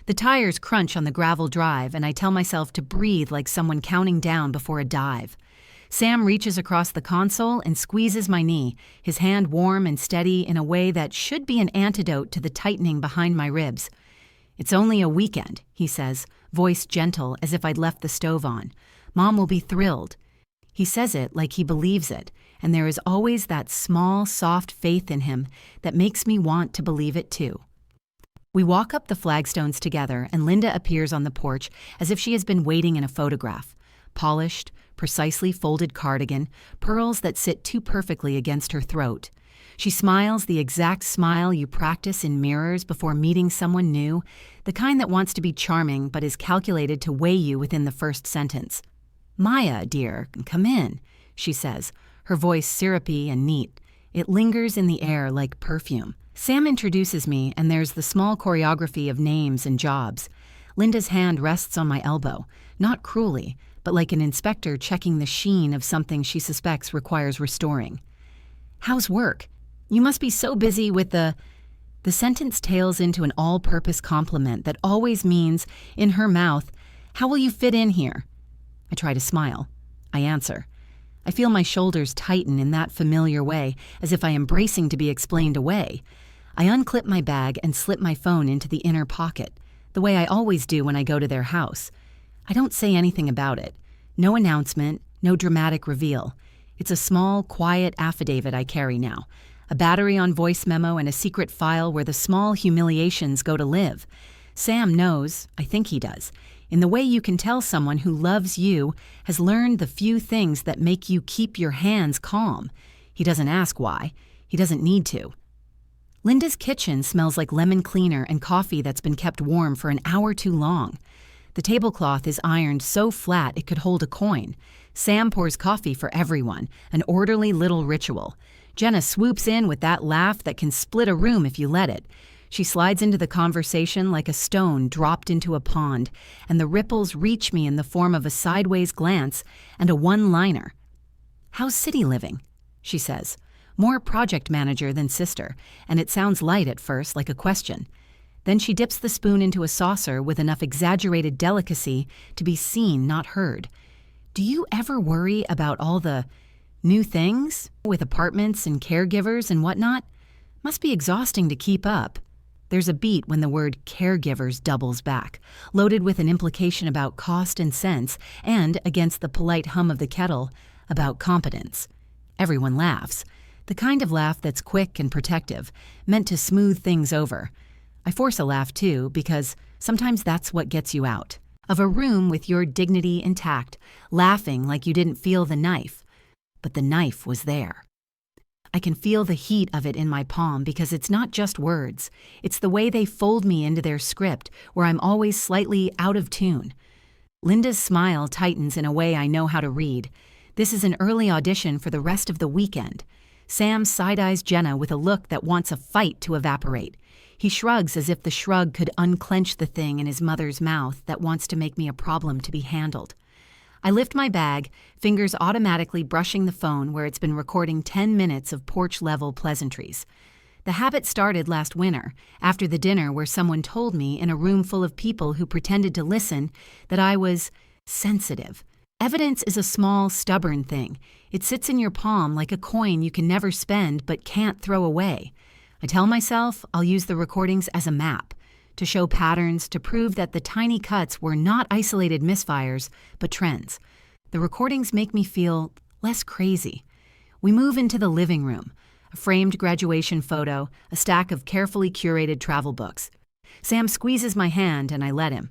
The tires crunch on the gravel drive, and I tell myself to breathe like someone counting down before a dive. Sam reaches across the console and squeezes my knee, his hand warm and steady in a way that should be an antidote to the tightening behind my ribs. "It's only a weekend," he says, voice gentle as if I'd left the stove on. "Mom will be thrilled." He says it like he believes it, and there is always that small, soft faith in him that makes me want to believe it too. We walk up the flagstones together, and Linda appears on the porch as if she has been waiting in a photograph. Polished, precisely folded cardigan, pearls that sit too perfectly against her throat. She smiles the exact smile you practice in mirrors before meeting someone new, the kind that wants to be charming but is calculated to weigh you within the first sentence. "Maya, dear, come in," she says, her voice syrupy and neat. It lingers in the air like perfume. Sam introduces me, and there's the small choreography of names and jobs. Linda's hand rests on my elbow, not cruelly, but like an inspector checking the sheen of something she suspects requires restoring. "How's work? You must be so busy with the..." The sentence tails into an all-purpose compliment that always means, in her mouth, "How will you fit in here?" I try to smile. I answer. I feel my shoulders tighten in that familiar way, as if I am bracing to be explained away. I unclip my bag and slip my phone into the inner pocket, the way I always do when I go to their house. I don't say anything about it. No announcement, no dramatic reveal. It's a small, quiet affidavit I carry now. A battery on voice memo and a secret file where the small humiliations go to live. Sam knows, I think he does, in the way you can tell someone who loves you has learned the few things that make you keep your hands calm. He doesn't ask why. He doesn't need to. Linda's kitchen smells like lemon cleaner and coffee that's been kept warm for an hour too long. The tablecloth is ironed so flat it could hold a coin. Sam pours coffee for everyone, an orderly little ritual. Jenna swoops in with that laugh that can split a room if you let it. She slides into the conversation like a stone dropped into a pond, and the ripples reach me in the form of a sideways glance and a one-liner. "How's city living?" she says. More project manager than sister, and it sounds light at first, like a question. Then she dips the spoon into a saucer with enough exaggerated delicacy to be seen, not heard. "Do you ever worry about all the new things with apartments and caregivers and whatnot? Must be exhausting to keep up." There's a beat when the word caregivers doubles back, loaded with an implication about cost and sense, and, against the polite hum of the kettle, about competence. Everyone laughs. The kind of laugh that's quick and protective, meant to smooth things over. I force a laugh too, because sometimes that's what gets you out of a room with your dignity intact, laughing like you didn't feel the knife. But the knife was there. I can feel the heat of it in my palm because it's not just words. It's the way they fold me into their script, where I'm always slightly out of tune. Linda's smile tightens in a way I know how to read. This is an early audition for the rest of the weekend. Sam side-eyes Jenna with a look that wants a fight to evaporate. He shrugs as if the shrug could unclench the thing in his mother's mouth that wants to make me a problem to be handled. I lift my bag, fingers automatically brushing the phone where it's been recording 10 minutes of porch-level pleasantries. The habit started last winter, after the dinner where someone told me in a room full of people who pretended to listen that I was sensitive. Evidence is a small, stubborn thing. It sits in your palm like a coin you can never spend but can't throw away. I tell myself I'll use the recordings as a map, to show patterns, to prove that the tiny cuts were not isolated misfires, but trends. The recordings make me feel less crazy. We move into the living room, a framed graduation photo, a stack of carefully curated travel books. Sam squeezes my hand and I let him.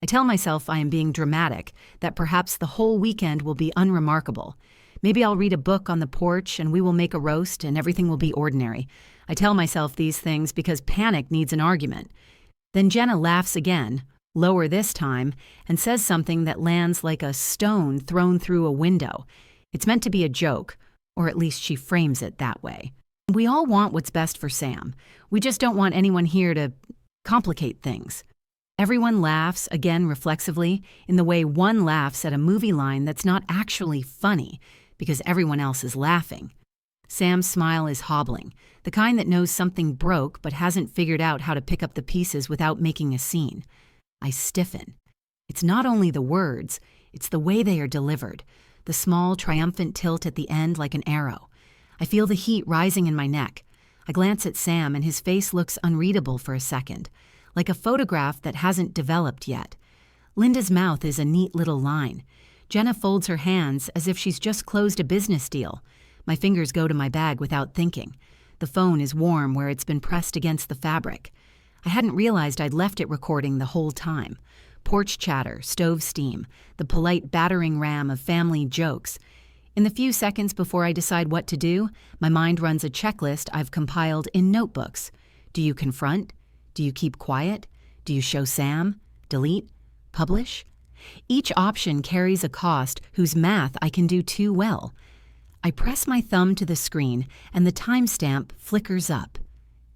I tell myself I am being dramatic, that perhaps the whole weekend will be unremarkable. Maybe I'll read a book on the porch and we will make a roast and everything will be ordinary. I tell myself these things because panic needs an argument. Then Jenna laughs again, lower this time, and says something that lands like a stone thrown through a window. It's meant to be a joke, or at least she frames it that way. We all want what's best for Sam. We just don't want anyone here to complicate things. Everyone laughs, again reflexively, in the way one laughs at a movie line that's not actually funny, because everyone else is laughing. Sam's smile is hobbling, the kind that knows something broke but hasn't figured out how to pick up the pieces without making a scene. I stiffen. It's not only the words, it's the way they are delivered, the small, triumphant tilt at the end like an arrow. I feel the heat rising in my neck. I glance at Sam and his face looks unreadable for a second, like a photograph that hasn't developed yet. Linda's mouth is a neat little line. Jenna folds her hands as if she's just closed a business deal. My fingers go to my bag without thinking. The phone is warm where it's been pressed against the fabric. I hadn't realized I'd left it recording the whole time. Porch chatter, stove steam, the polite battering ram of family jokes. In the few seconds before I decide what to do, my mind runs a checklist I've compiled in notebooks. Do you confront? Do you keep quiet? Do you show Sam? Delete? Publish? Each option carries a cost whose math I can do too well. I press my thumb to the screen and the timestamp flickers up.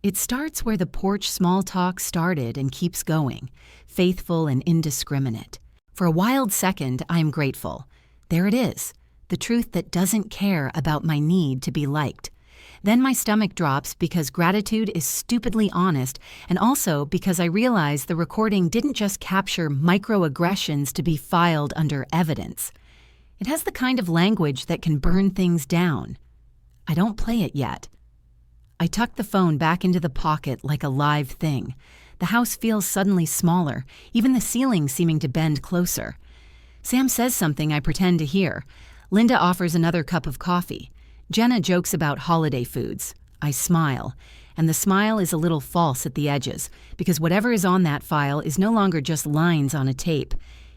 It starts where the porch small talk started and keeps going, faithful and indiscriminate. For a wild second, I'm grateful. There it is, the truth that doesn't care about my need to be liked. Then my stomach drops because gratitude is stupidly honest, and also because I realize the recording didn't just capture microaggressions to be filed under evidence. It has the kind of language that can burn things down. I don't play it yet. I tuck the phone back into the pocket like a live thing. The house feels suddenly smaller, even the ceiling seeming to bend closer. Sam says something I pretend to hear. Linda offers another cup of coffee. Jenna jokes about holiday foods. I smile, and the smile is a little false at the edges, because whatever is on that file is no longer just lines on a tape.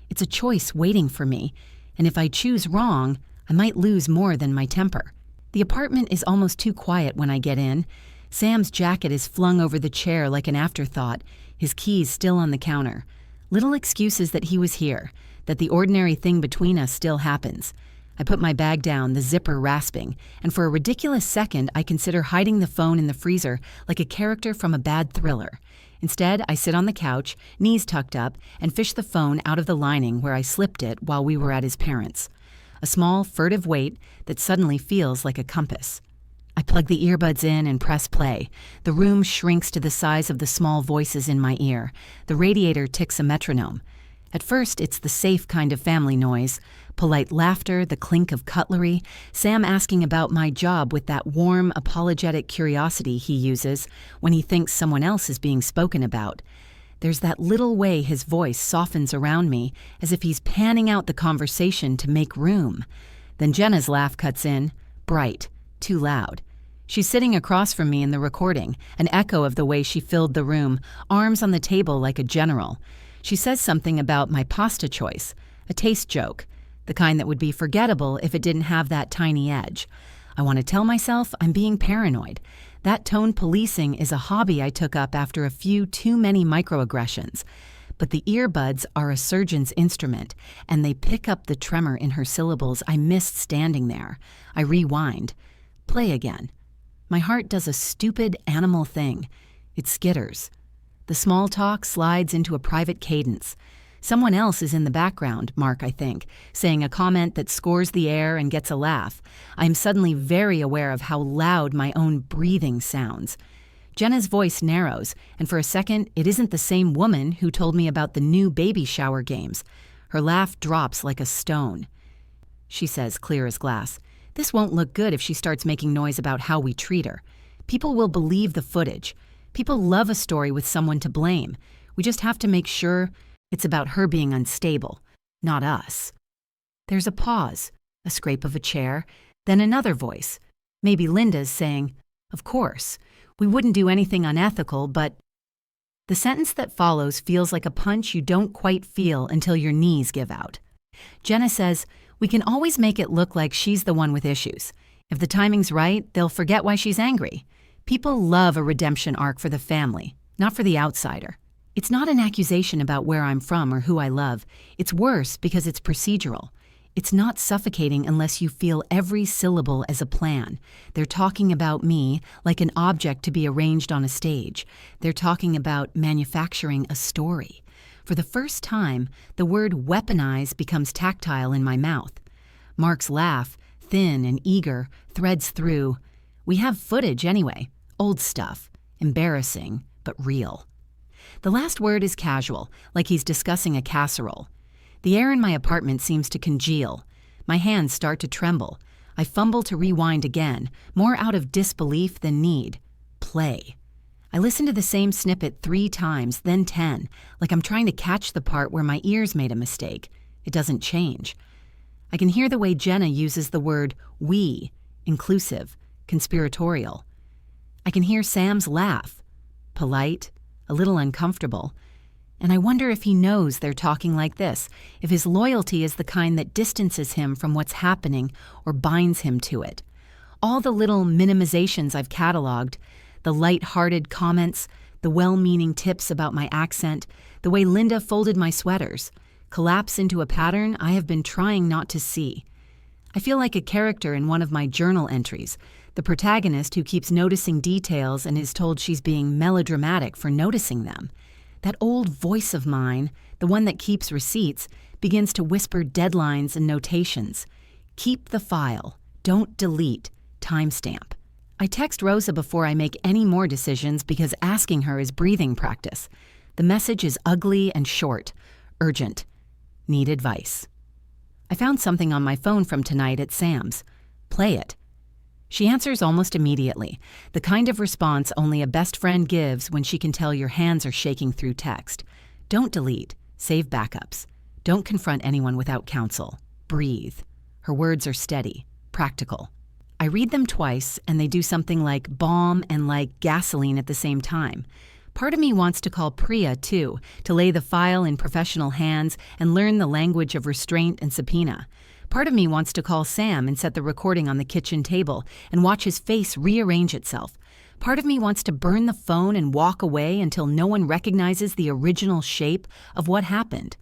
It's a choice waiting for me, and if I choose wrong, I might lose more than my temper. The apartment is almost too quiet when I get in. Sam's jacket is flung over the chair like an afterthought, his keys still on the counter. Little excuses that he was here, that the ordinary thing between us still happens. I put my bag down, the zipper rasping, and for a ridiculous second I consider hiding the phone in the freezer like a character from a bad thriller. Instead, I sit on the couch, knees tucked up, and fish the phone out of the lining where I slipped it while we were at his parents'. A small, furtive weight that suddenly feels like a compass. I plug the earbuds in and press play. The room shrinks to the size of the small voices in my ear. The radiator ticks a metronome. At first, it's the safe kind of family noise. Polite laughter, the clink of cutlery, Sam asking about my job with that warm, apologetic curiosity he uses when he thinks someone else is being spoken about. There's that little way his voice softens around me, as if he's panning out the conversation to make room. Then Jenna's laugh cuts in, bright, too loud. She's sitting across from me in the recording, an echo of the way she filled the room, arms on the table like a general. She says something about my pasta choice, a taste joke, the kind that would be forgettable if it didn't have that tiny edge. I want to tell myself I'm being paranoid. That tone policing is a hobby I took up after a few too many microaggressions. But the earbuds are a surgeon's instrument, and they pick up the tremor in her syllables I missed standing there. I rewind. Play again. My heart does a stupid animal thing. It skitters. The small talk slides into a private cadence. Someone else is in the background, Mark, I think, saying a comment that scores the air and gets a laugh. I'm suddenly very aware of how loud my own breathing sounds. Jenna's voice narrows, and for a second, it isn't the same woman who told me about the new baby shower games. Her laugh drops like a stone. She says, clear as glass, "This won't look good if she starts making noise about how we treat her. People will believe the footage. People love a story with someone to blame. We just have to make sure it's about her being unstable, not us." There's a pause, a scrape of a chair, then another voice. Maybe Linda's saying, "Of course, we wouldn't do anything unethical, but..." The sentence that follows feels like a punch you don't quite feel until your knees give out. Jenna says, "We can always make it look like she's the one with issues. If the timing's right, they'll forget why she's angry. People love a redemption arc for the family, not for the outsider." It's not an accusation about where I'm from or who I love. It's worse because it's procedural. It's not suffocating unless you feel every syllable as a plan. They're talking about me like an object to be arranged on a stage. They're talking about manufacturing a story. For the first time, the word weaponize becomes tactile in my mouth. Mark's laugh, thin and eager, threads through. We have footage anyway, old stuff, embarrassing, but real. The last word is casual, like he's discussing a casserole. The air in my apartment seems to congeal. My hands start to tremble. I fumble to rewind again, more out of disbelief than need. Play. I listen to the same snippet 3 times, then 10, like I'm trying to catch the part where my ears made a mistake. It doesn't change. I can hear the way Jenna uses the word we, inclusive, conspiratorial. I can hear Sam's laugh, polite, a little uncomfortable. And I wonder if he knows they're talking like this, if his loyalty is the kind that distances him from what's happening or binds him to it. All the little minimizations I've cataloged, the light-hearted comments, the well-meaning tips about my accent, the way Linda folded my sweaters, collapse into a pattern I have been trying not to see. I feel like a character in one of my journal entries, the protagonist who keeps noticing details and is told she's being melodramatic for noticing them. That old voice of mine, the one that keeps receipts, begins to whisper deadlines and notations. Keep the file. Don't delete. Timestamp. I text Rosa before I make any more decisions because asking her is breathing practice. The message is ugly and short. Urgent. Need advice. I found something on my phone from tonight at Sam's. Play it. She answers almost immediately, the kind of response only a best friend gives when she can tell your hands are shaking through text. Don't delete. Save backups. Don't confront anyone without counsel. Breathe. Her words are steady, practical. I read them twice, and they do something like bomb and like gasoline at the same time. Part of me wants to call Priya, too, to lay the file in professional hands and learn the language of restraint and subpoena. Part of me wants to call Sam and set the recording on the kitchen table and watch his face rearrange itself. Part of me wants to burn the phone and walk away until no one recognizes the original shape of what happened.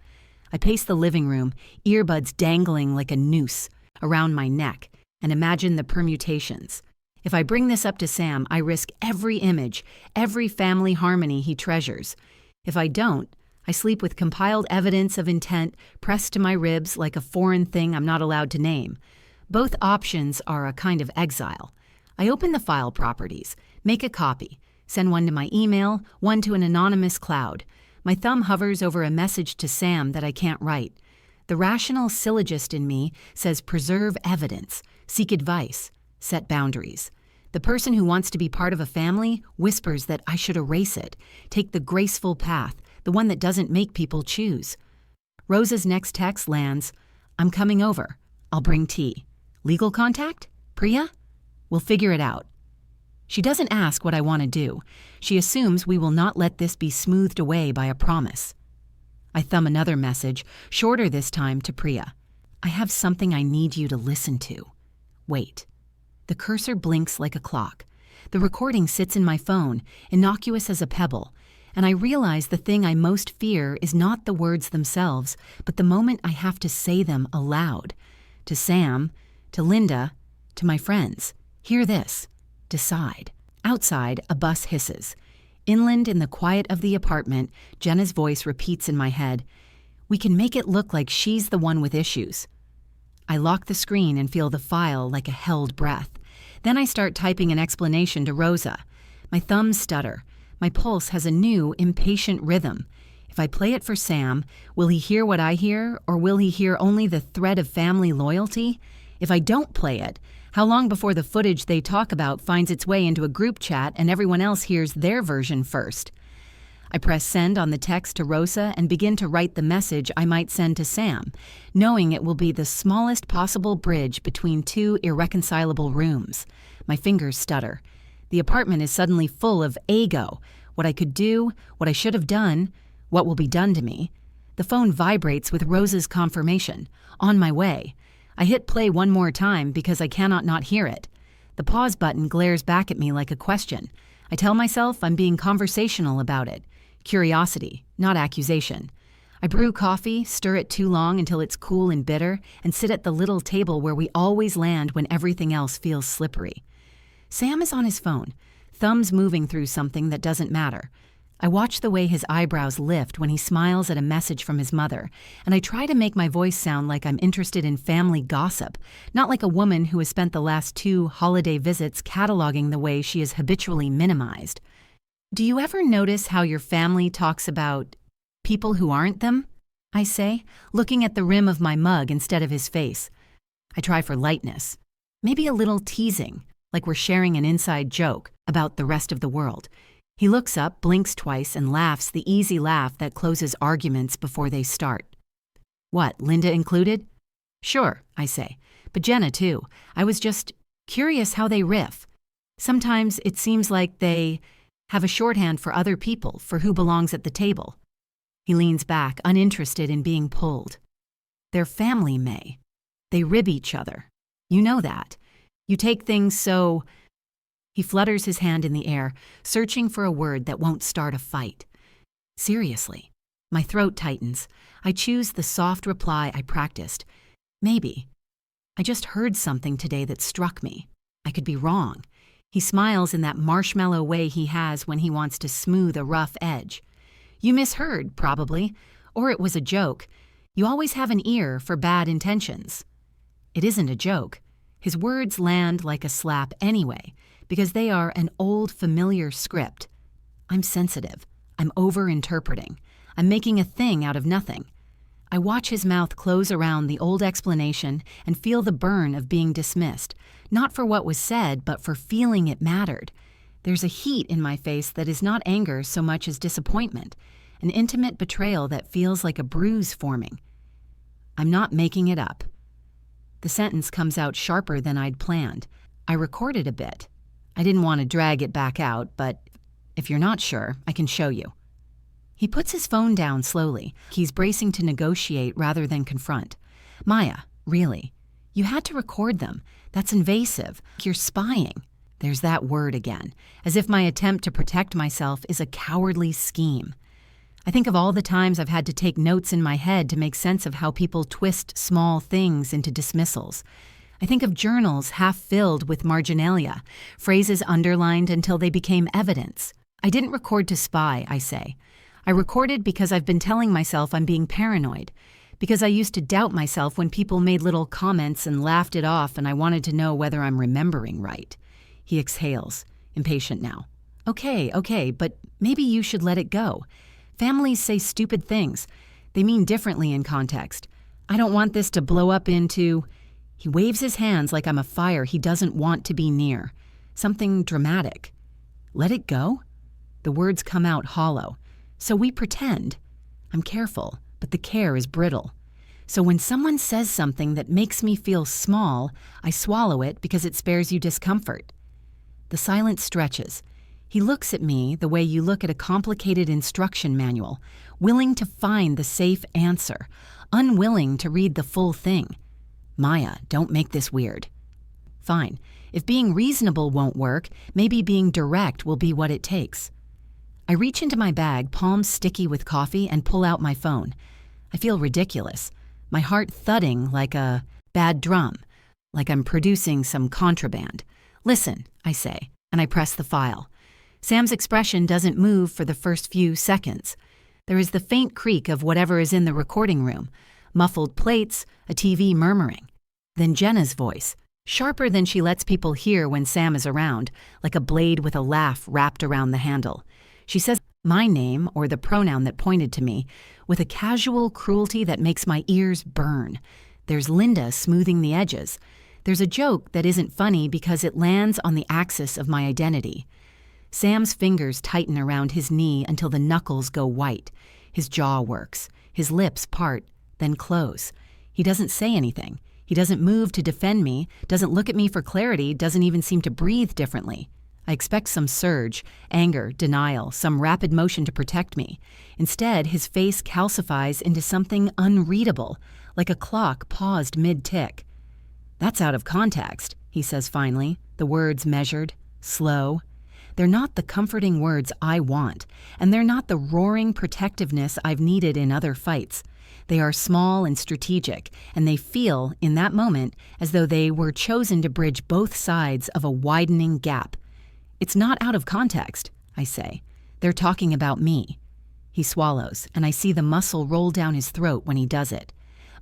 I pace the living room, earbuds dangling like a noose around my neck, and imagine the permutations. If I bring this up to Sam, I risk every image, every family harmony he treasures. If I don't, I sleep with compiled evidence of intent pressed to my ribs like a foreign thing I'm not allowed to name. Both options are a kind of exile. I open the file properties, make a copy, send one to my email, one to an anonymous cloud. My thumb hovers over a message to Sam that I can't write. The rational syllogist in me says preserve evidence, seek advice, set boundaries. The person who wants to be part of a family whispers that I should erase it, take the graceful path, the one that doesn't make people choose. Rosa's next text lands, I'm coming over. I'll bring tea. Legal contact? Priya? We'll figure it out. She doesn't ask what I want to do. She assumes we will not let this be smoothed away by a promise. I thumb another message, shorter this time, to Priya. I have something I need you to listen to. Wait. The cursor blinks like a clock. The recording sits in my phone, innocuous as a pebble, and I realize the thing I most fear is not the words themselves, but the moment I have to say them aloud. To Sam, to Linda, to my friends. Hear this. Decide. Outside, a bus hisses. Inland in the quiet of the apartment, Jenna's voice repeats in my head, we can make it look like she's the one with issues. I lock the screen and feel the file like a held breath. Then I start typing an explanation to Rosa. My thumbs stutter. My pulse has a new, impatient rhythm. If I play it for Sam, will he hear what I hear, or will he hear only the thread of family loyalty? If I don't play it, how long before the footage they talk about finds its way into a group chat and everyone else hears their version first? I press send on the text to Rosa and begin to write the message I might send to Sam, knowing it will be the smallest possible bridge between two irreconcilable rooms. My fingers stutter. The apartment is suddenly full of ego, what I could do, what I should have done, what will be done to me. The phone vibrates with Rosa's confirmation. On my way. I hit play one more time because I cannot not hear it. The pause button glares back at me like a question. I tell myself I'm being conversational about it. Curiosity, not accusation. I brew coffee, stir it too long until it's cool and bitter, and sit at the little table where we always land when everything else feels slippery. Sam is on his phone, thumbs moving through something that doesn't matter. I watch the way his eyebrows lift when he smiles at a message from his mother, and I try to make my voice sound like I'm interested in family gossip, not like a woman who has spent the last 2 holiday visits cataloging the way she is habitually minimized. Do you ever notice how your family talks about people who aren't them? I say, looking at the rim of my mug instead of his face. I try for lightness, maybe a little teasing, like we're sharing an inside joke about the rest of the world. He looks up, blinks twice, and laughs the easy laugh that closes arguments before they start. What, Linda included? Sure, I say, but Jenna too. I was just curious how they riff. Sometimes it seems like they have a shorthand for other people, for who belongs at the table. He leans back, uninterested in being pulled. Their family may. They rib each other. You know that. You take things so... He flutters his hand in the air, searching for a word that won't start a fight. Seriously. My throat tightens. I choose the soft reply I practiced. Maybe. I just heard something today that struck me. I could be wrong. He smiles in that marshmallow way he has when he wants to smooth a rough edge. You misheard, probably. Or it was a joke. You always have an ear for bad intentions. It isn't a joke. His words land like a slap anyway, because they are an old, familiar script. I'm sensitive. I'm over-interpreting. I'm making a thing out of nothing. I watch his mouth close around the old explanation and feel the burn of being dismissed, not for what was said, but for feeling it mattered. There's a heat in my face that is not anger so much as disappointment, an intimate betrayal that feels like a bruise forming. I'm not making it up. The sentence comes out sharper than I'd planned. I recorded a bit. I didn't want to drag it back out, but if you're not sure, I can show you. He puts his phone down slowly. He's bracing to negotiate rather than confront. Maya, really, you had to record them. That's invasive. You're spying. There's that word again, as if my attempt to protect myself is a cowardly scheme. I think of all the times I've had to take notes in my head to make sense of how people twist small things into dismissals. I think of journals half filled with marginalia, phrases underlined until they became evidence. I didn't record to spy, I say. I recorded because I've been telling myself I'm being paranoid, because I used to doubt myself when people made little comments and laughed it off, and I wanted to know whether I'm remembering right. He exhales, impatient now. Okay, but maybe you should let it go. Families say stupid things. They mean differently in context. I don't want this to blow up into... He waves his hands like I'm a fire he doesn't want to be near. Something dramatic. Let it go? The words come out hollow. So we pretend. I'm careful, but the care is brittle. So when someone says something that makes me feel small, I swallow it because it spares you discomfort. The silence stretches. He looks at me the way you look at a complicated instruction manual, willing to find the safe answer, unwilling to read the full thing. Maya, don't make this weird. Fine. If being reasonable won't work, maybe being direct will be what it takes. I reach into my bag, palms sticky with coffee, and pull out my phone. I feel ridiculous, my heart thudding like a bad drum, like I'm producing some contraband. Listen, I say, and I press the file. Sam's expression doesn't move for the first few seconds. There is the faint creak of whatever is in the recording room, muffled plates, a TV murmuring. Then Jenna's voice, sharper than she lets people hear when Sam is around, like a blade with a laugh wrapped around the handle. She says my name, or the pronoun that pointed to me, with a casual cruelty that makes my ears burn. There's Linda smoothing the edges. There's a joke that isn't funny because it lands on the axis of my identity. Sam's fingers tighten around his knee until the knuckles go white. His jaw works. His lips part, then close. He doesn't say anything. He doesn't move to defend me, doesn't look at me for clarity, doesn't even seem to breathe differently. I expect some surge, anger, denial, some rapid motion to protect me. Instead, his face calcifies into something unreadable, like a clock paused mid-tick. That's out of context, he says finally, the words measured, slow. They're not the comforting words I want, and they're not the roaring protectiveness I've needed in other fights. They are small and strategic, and they feel, in that moment, as though they were chosen to bridge both sides of a widening gap. It's not out of context, I say. They're talking about me. He swallows, and I see the muscle roll down his throat when he does it.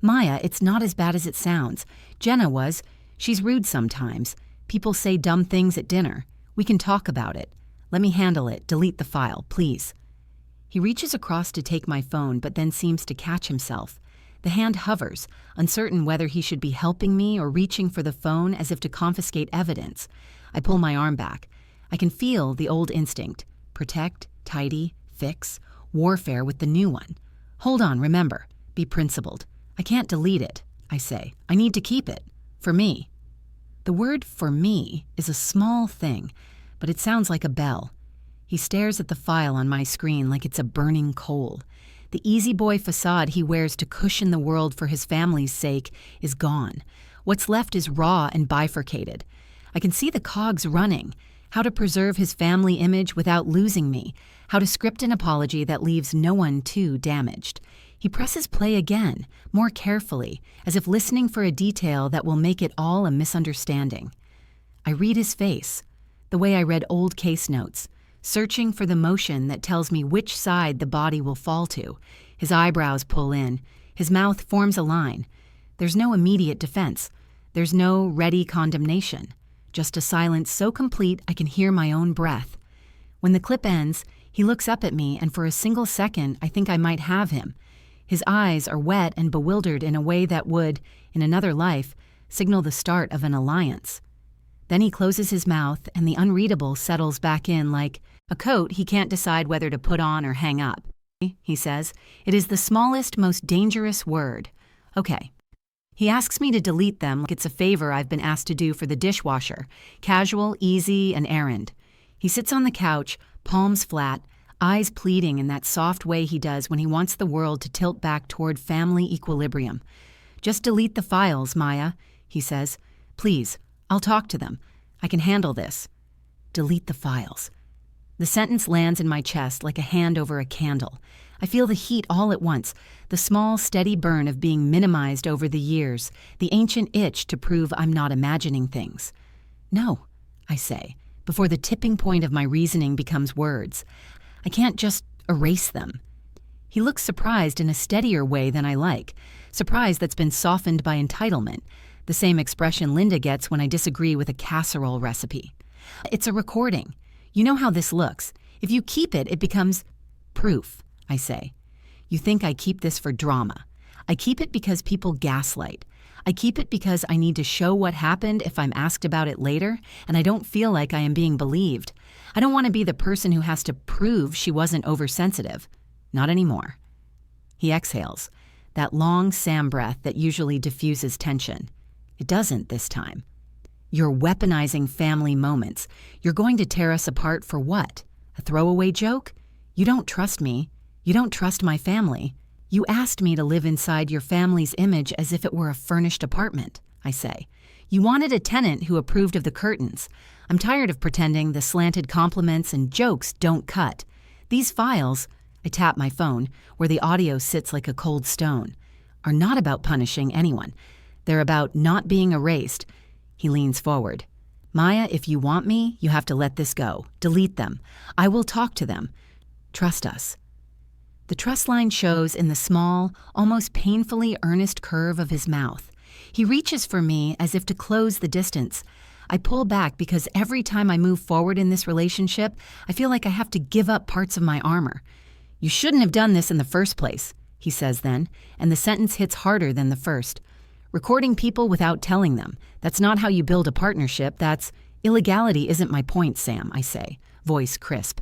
Maya, it's not as bad as it sounds. Jenna was. She's rude sometimes. People say dumb things at dinner. We can talk about it. Let me handle it. Delete the file, please. He reaches across to take my phone, but then seems to catch himself. The hand hovers, uncertain whether he should be helping me or reaching for the phone as if to confiscate evidence. I pull my arm back. I can feel the old instinct. Protect, tidy, fix, warfare with the new one. Hold on, remember. Be principled. I can't delete it, I say. I need to keep it. For me. The word "for me" is a small thing, but it sounds like a bell. He stares at the file on my screen like it's a burning coal. The easy boy facade he wears to cushion the world for his family's sake is gone. What's left is raw and bifurcated. I can see the cogs running. How to preserve his family image without losing me. How to script an apology that leaves no one too damaged. He presses play again, more carefully, as if listening for a detail that will make it all a misunderstanding. I read his face, the way I read old case notes, searching for the motion that tells me which side the body will fall to. His eyebrows pull in. His mouth forms a line. There's no immediate defense. There's no ready condemnation. Just a silence so complete I can hear my own breath. When the clip ends, he looks up at me, and for a single second I think I might have him. His eyes are wet and bewildered in a way that would, in another life, signal the start of an alliance. Then he closes his mouth, and the unreadable settles back in like a coat he can't decide whether to put on or hang up. He says, "It is the smallest, most dangerous word." Okay. He asks me to delete them like it's a favor I've been asked to do for the dishwasher. Casual, easy, an errand. He sits on the couch, palms flat, eyes pleading in that soft way he does when he wants the world to tilt back toward family equilibrium. "Just delete the files, Maya," he says. "Please, I'll talk to them. I can handle this." Delete the files. The sentence lands in my chest like a hand over a candle. I feel the heat all at once, the small, steady burn of being minimized over the years, the ancient itch to prove I'm not imagining things. "No," I say, before the tipping point of my reasoning becomes words. I can't just erase them. He looks surprised in a steadier way than I like, surprise that's been softened by entitlement, the same expression Linda gets when I disagree with a casserole recipe. "It's a recording. You know how this looks. If you keep it, it becomes proof," I say. "You think I keep this for drama. I keep it because people gaslight. I keep it because I need to show what happened if I'm asked about it later, and I don't feel like I am being believed. I don't want to be the person who has to prove she wasn't oversensitive. Not anymore." He exhales, that long Sam breath that usually diffuses tension. It doesn't this time. "You're weaponizing family moments. You're going to tear us apart for what? A throwaway joke? You don't trust me. You don't trust my family. You asked me to live inside your family's image as if it were a furnished apartment," I say. "You wanted a tenant who approved of the curtains. I'm tired of pretending the slanted compliments and jokes don't cut. These files," I tap my phone, where the audio sits like a cold stone, "are not about punishing anyone. They're about not being erased." He leans forward. "Maya, if you want me, you have to let this go. Delete them. I will talk to them. Trust us." The trust line shows in the small, almost painfully earnest curve of his mouth. He reaches for me as if to close the distance. I pull back because every time I move forward in this relationship, I feel like I have to give up parts of my armor. "You shouldn't have done this in the first place," he says then, and the sentence hits harder than the first. "Recording people without telling them. That's not how you build a partnership. That's illegality isn't my point, Sam," I say, voice crisp.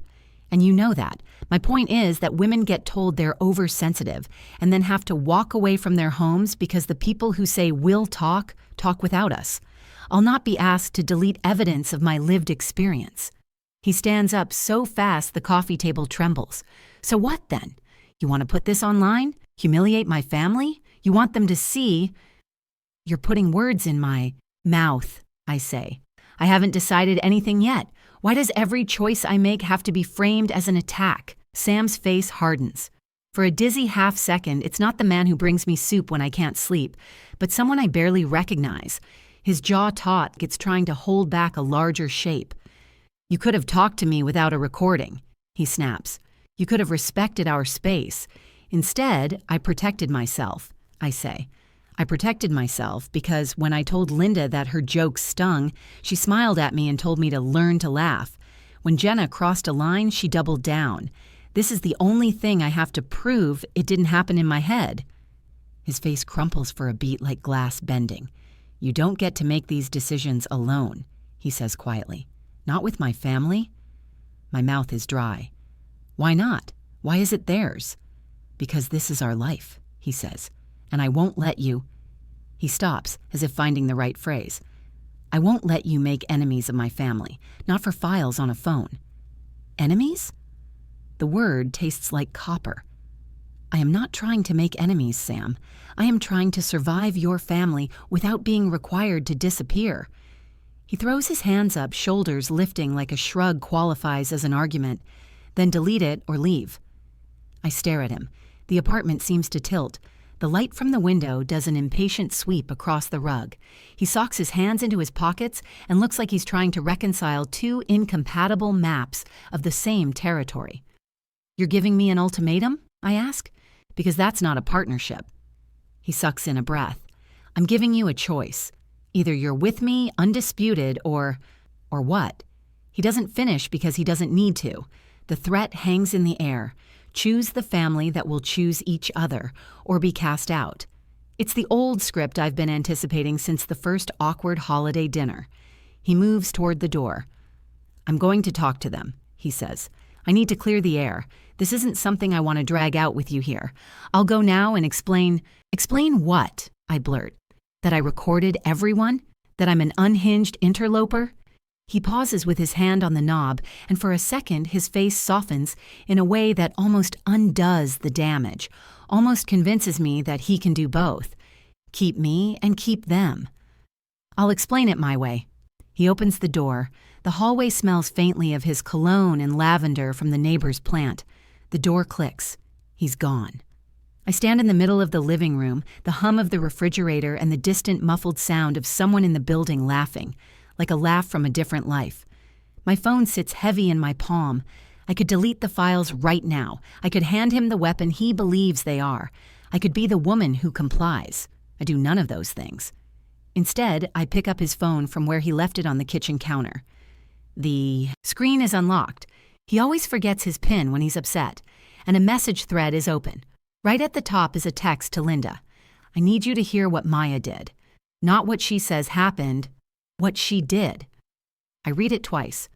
"And you know that. My point is that women get told they're oversensitive and then have to walk away from their homes because the people who say we'll talk without us. I'll not be asked to delete evidence of my lived experience." He stands up so fast the coffee table trembles. "So what then? You want to put this online? Humiliate my family? You want them to see—" "You're putting words in my mouth," I say. "I haven't decided anything yet. Why does every choice I make have to be framed as an attack?" Sam's face hardens. For a dizzy half-second, it's not the man who brings me soup when I can't sleep, but someone I barely recognize. His jaw taut gets trying to hold back a larger shape. "You could have talked to me without a recording," he snaps. "You could have respected our space. Instead, I protected myself," I say. I protected myself because when I told Linda that her jokes stung, she smiled at me and told me to learn to laugh. When Jenna crossed a line, she doubled down. This is the only thing I have to prove it didn't happen in my head. His face crumples for a beat like glass bending. You don't get to make these decisions alone, he says quietly. Not with my family? My mouth is dry. Why not? Why is it theirs? Because this is our life, he says, and I won't let you. He stops, as if finding the right phrase. I won't let you make enemies of my family, not for files on a phone. Enemies? The word tastes like copper. I am not trying to make enemies, Sam. I am trying to survive your family without being required to disappear. He throws his hands up, shoulders lifting like a shrug qualifies as an argument, then delete it or leave. I stare at him. The apartment seems to tilt. The light from the window does an impatient sweep across the rug. He socks his hands into his pockets and looks like he's trying to reconcile two incompatible maps of the same territory. You're giving me an ultimatum? I ask. Because that's not a partnership. He sucks in a breath. I'm giving you a choice. Either you're with me, undisputed, or what? He doesn't finish because he doesn't need to. The threat hangs in the air. Choose the family that will choose each other, or be cast out. It's the old script I've been anticipating since the first awkward holiday dinner. He moves toward the door. I'm going to talk to them, he says. I need to clear the air. This isn't something I want to drag out with you here. I'll go now and explain. Explain what? I blurt. That I recorded everyone? That I'm an unhinged interloper? He pauses with his hand on the knob, and for a second his face softens in a way that almost undoes the damage, almost convinces me that he can do both. Keep me and keep them. I'll explain it my way. He opens the door. The hallway smells faintly of his cologne and lavender from the neighbor's plant. The door clicks. He's gone. I stand in the middle of the living room, the hum of the refrigerator and the distant muffled sound of someone in the building laughing, like a laugh from a different life. My phone sits heavy in my palm. I could delete the files right now. I could hand him the weapon he believes they are. I could be the woman who complies. I do none of those things. Instead, I pick up his phone from where he left it on the kitchen counter. The screen is unlocked. He always forgets his PIN when he's upset, and a message thread is open. Right at the top is a text to Linda. I need you to hear what Maya did. Not what she says happened, what she did. I read it twice.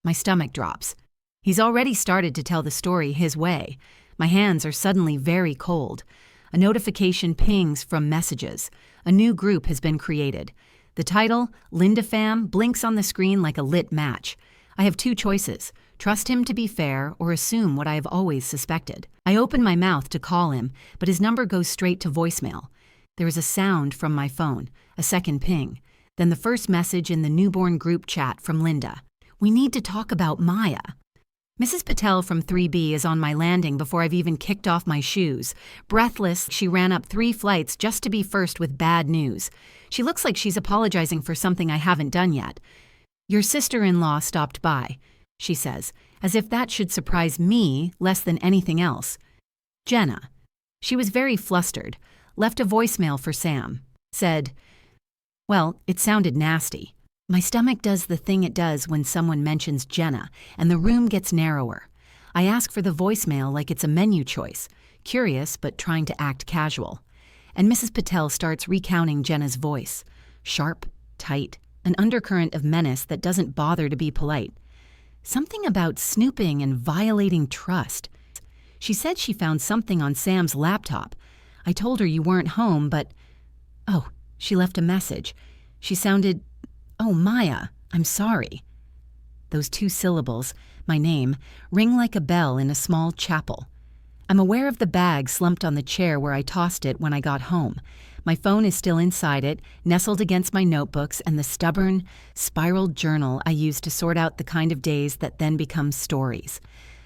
My stomach drops. He's already started to tell the story his way. My hands are suddenly very cold. A notification pings from Messages. A new group has been created. The title, Linda Fam, blinks on the screen like a lit match. I have two choices. Trust him to be fair or assume what I have always suspected. I open my mouth to call him, but his number goes straight to voicemail. There is a sound from my phone, a second ping. Then the first message in the newborn group chat from Linda. We need to talk about Maya. Mrs. Patel from 3B is on my landing before I've even kicked off my shoes. Breathless, she ran up 3 flights just to be first with bad news. She looks like she's apologizing for something I haven't done yet. Your sister-in-law stopped by, she says, as if that should surprise me less than anything else. Jenna. She was very flustered, left a voicemail for Sam, said, well, it sounded nasty. My stomach does the thing it does when someone mentions Jenna, and the room gets narrower. I ask for the voicemail like it's a menu choice, curious but trying to act casual. And Mrs. Patel starts recounting Jenna's voice. Sharp, tight, an undercurrent of menace that doesn't bother to be polite. Something about snooping and violating trust. She said she found something on Sam's laptop. I told her you weren't home, but... Oh, she left a message. She sounded... Oh, Maya, I'm sorry. Those 2 syllables, my name, ring like a bell in a small chapel. I'm aware of the bag slumped on the chair where I tossed it when I got home. My phone is still inside it, nestled against my notebooks and the stubborn, spiraled journal I use to sort out the kind of days that then become stories.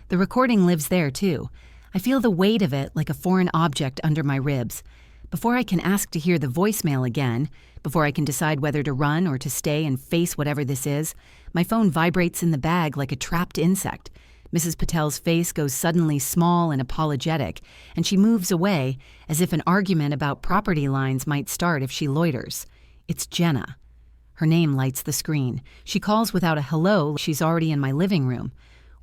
The recording lives there, too. I feel the weight of it like a foreign object under my ribs. Before I can ask to hear the voicemail again, before I can decide whether to run or to stay and face whatever this is, my phone vibrates in the bag like a trapped insect. Mrs. Patel's face goes suddenly small and apologetic, and she moves away as if an argument about property lines might start if she loiters. It's Jenna. Her name lights the screen. She calls without a hello. She's already in my living room.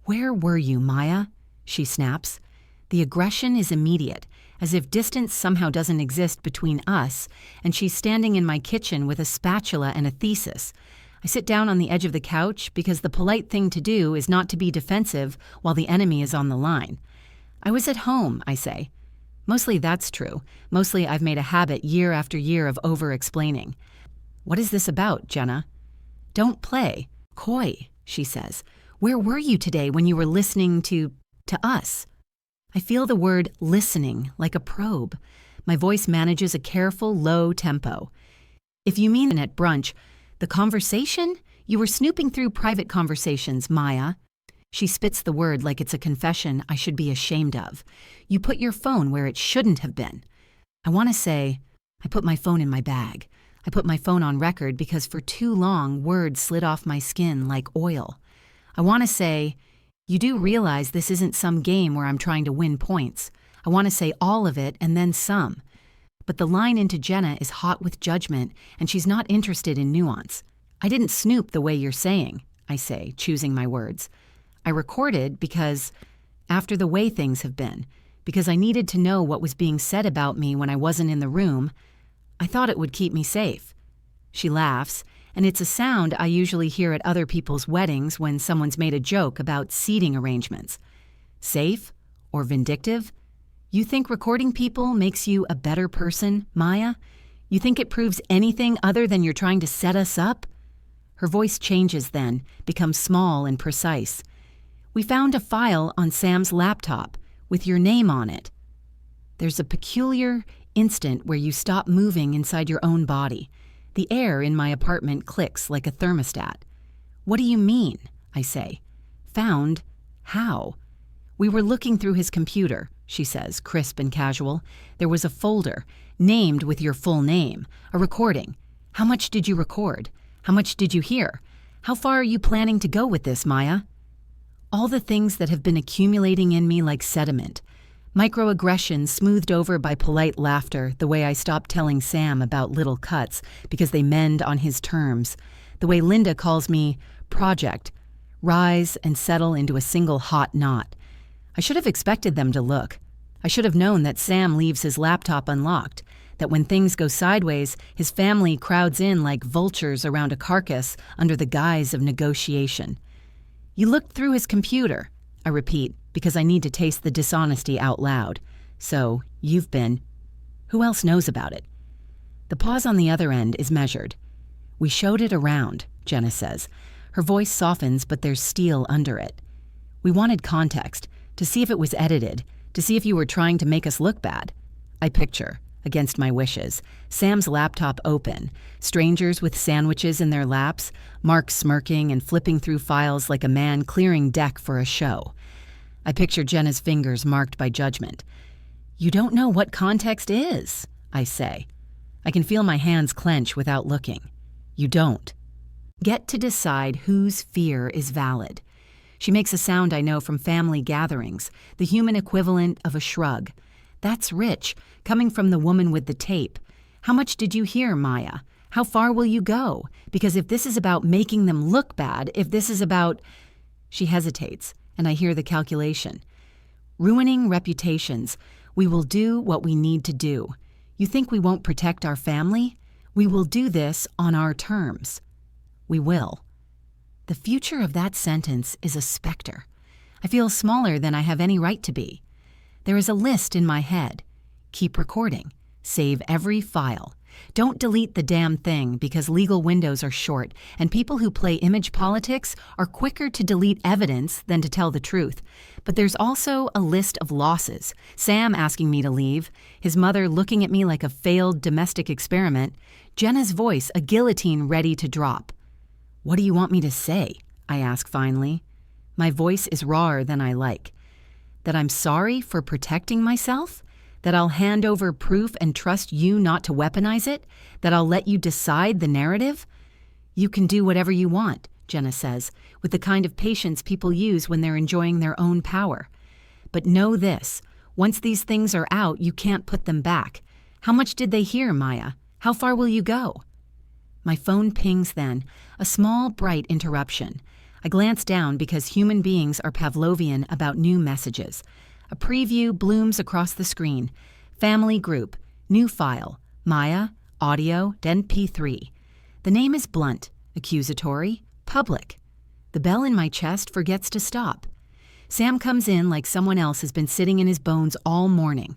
"Where were you, Maya?" she snaps. The aggression is immediate, as if distance somehow doesn't exist between us, and she's standing in my kitchen with a spatula and a thesis. I sit down on the edge of the couch because the polite thing to do is not to be defensive while the enemy is on the line. "I was at home," I say. Mostly that's true. Mostly I've made a habit year after year of over-explaining. "What is this about, Jenna?" "Don't play. Coy," she says. "Where were you today when you were listening to us?" I feel the word listening like a probe. My voice manages a careful, low tempo. "If you mean at brunch, the conversation? You were snooping through private conversations, Maya." She spits the word like it's a confession I should be ashamed of. "You put your phone where it shouldn't have been." I want to say, I put my phone in my bag. I put my phone on record because for too long words slid off my skin like oil. I want to say, you do realize this isn't some game where I'm trying to win points. I want to say all of it and then some. But the line into Jenna is hot with judgment, and she's not interested in nuance. "I didn't snoop the way you're saying," I say, choosing my words. "I recorded because, after the way things have been, because I needed to know what was being said about me when I wasn't in the room. I thought it would keep me safe." She laughs, and it's a sound I usually hear at other people's weddings when someone's made a joke about seating arrangements. Safe? Or vindictive? You think recording people makes you a better person, Maya? You think it proves anything other than you're trying to set us up? Her voice changes then, becomes small and precise. "We found a file on Sam's laptop with your name on it." There's a peculiar instant where you stop moving inside your own body. The air in my apartment clicks like a thermostat. "What do you mean?" I say. "Found? How?" "We were looking through his computer," she says, crisp and casual. "There was a folder, named with your full name, a recording. How much did you record? How much did you hear? How far are you planning to go with this, Maya?" All the things that have been accumulating in me like sediment. Microaggressions smoothed over by polite laughter, the way I stopped telling Sam about little cuts because they mend on his terms. The way Linda calls me project, rise and settle into a single hot knot. I should have expected them to look. I should have known that Sam leaves his laptop unlocked, that when things go sideways, his family crowds in like vultures around a carcass under the guise of negotiation. "You looked through his computer," I repeat, because I need to taste the dishonesty out loud. "So, you've been. Who else knows about it?" The pause on the other end is measured. "We showed it around," Jenna says. Her voice softens, but there's steel under it. "We wanted context, to see if it was edited, to see if you were trying to make us look bad." I picture, against my wishes, Sam's laptop open, strangers with sandwiches in their laps, Mark smirking and flipping through files like a man clearing deck for a show. I picture Jenna's fingers marked by judgment. "You don't know what context is," I say. I can feel my hands clench without looking. "You don't. Get to decide whose fear is valid." She makes a sound I know from family gatherings, the human equivalent of a shrug. That's rich, coming from the woman with the tape. "How much did you hear, Maya? How far will you go? Because if this is about making them look bad, if this is about—" She hesitates, and I hear the calculation. "Ruining reputations. We will do what we need to do. You think we won't protect our family? We will do this on our terms." We will. The future of that sentence is a specter. I feel smaller than I have any right to be. There is a list in my head. Keep recording. Save every file. Don't delete the damn thing because legal windows are short, and people who play image politics are quicker to delete evidence than to tell the truth. But there's also a list of losses. Sam asking me to leave, his mother looking at me like a failed domestic experiment, Jenna's voice a guillotine ready to drop. "What do you want me to say?" I ask finally. My voice is rawer than I like. That I'm sorry for protecting myself? That I'll hand over proof and trust you not to weaponize it? That I'll let you decide the narrative? "You can do whatever you want," Jenna says, with the kind of patience people use when they're enjoying their own power. "But know this, once these things are out, you can't put them back. How much did they hear, Maya? How far will you go?" My phone pings then, a small, bright interruption. I glance down because human beings are Pavlovian about new messages. A preview blooms across the screen. Family group, new file, Maya, audio, then P3. The name is blunt, accusatory, public. The bell in my chest forgets to stop. Sam comes in like someone else has been sitting in his bones all morning.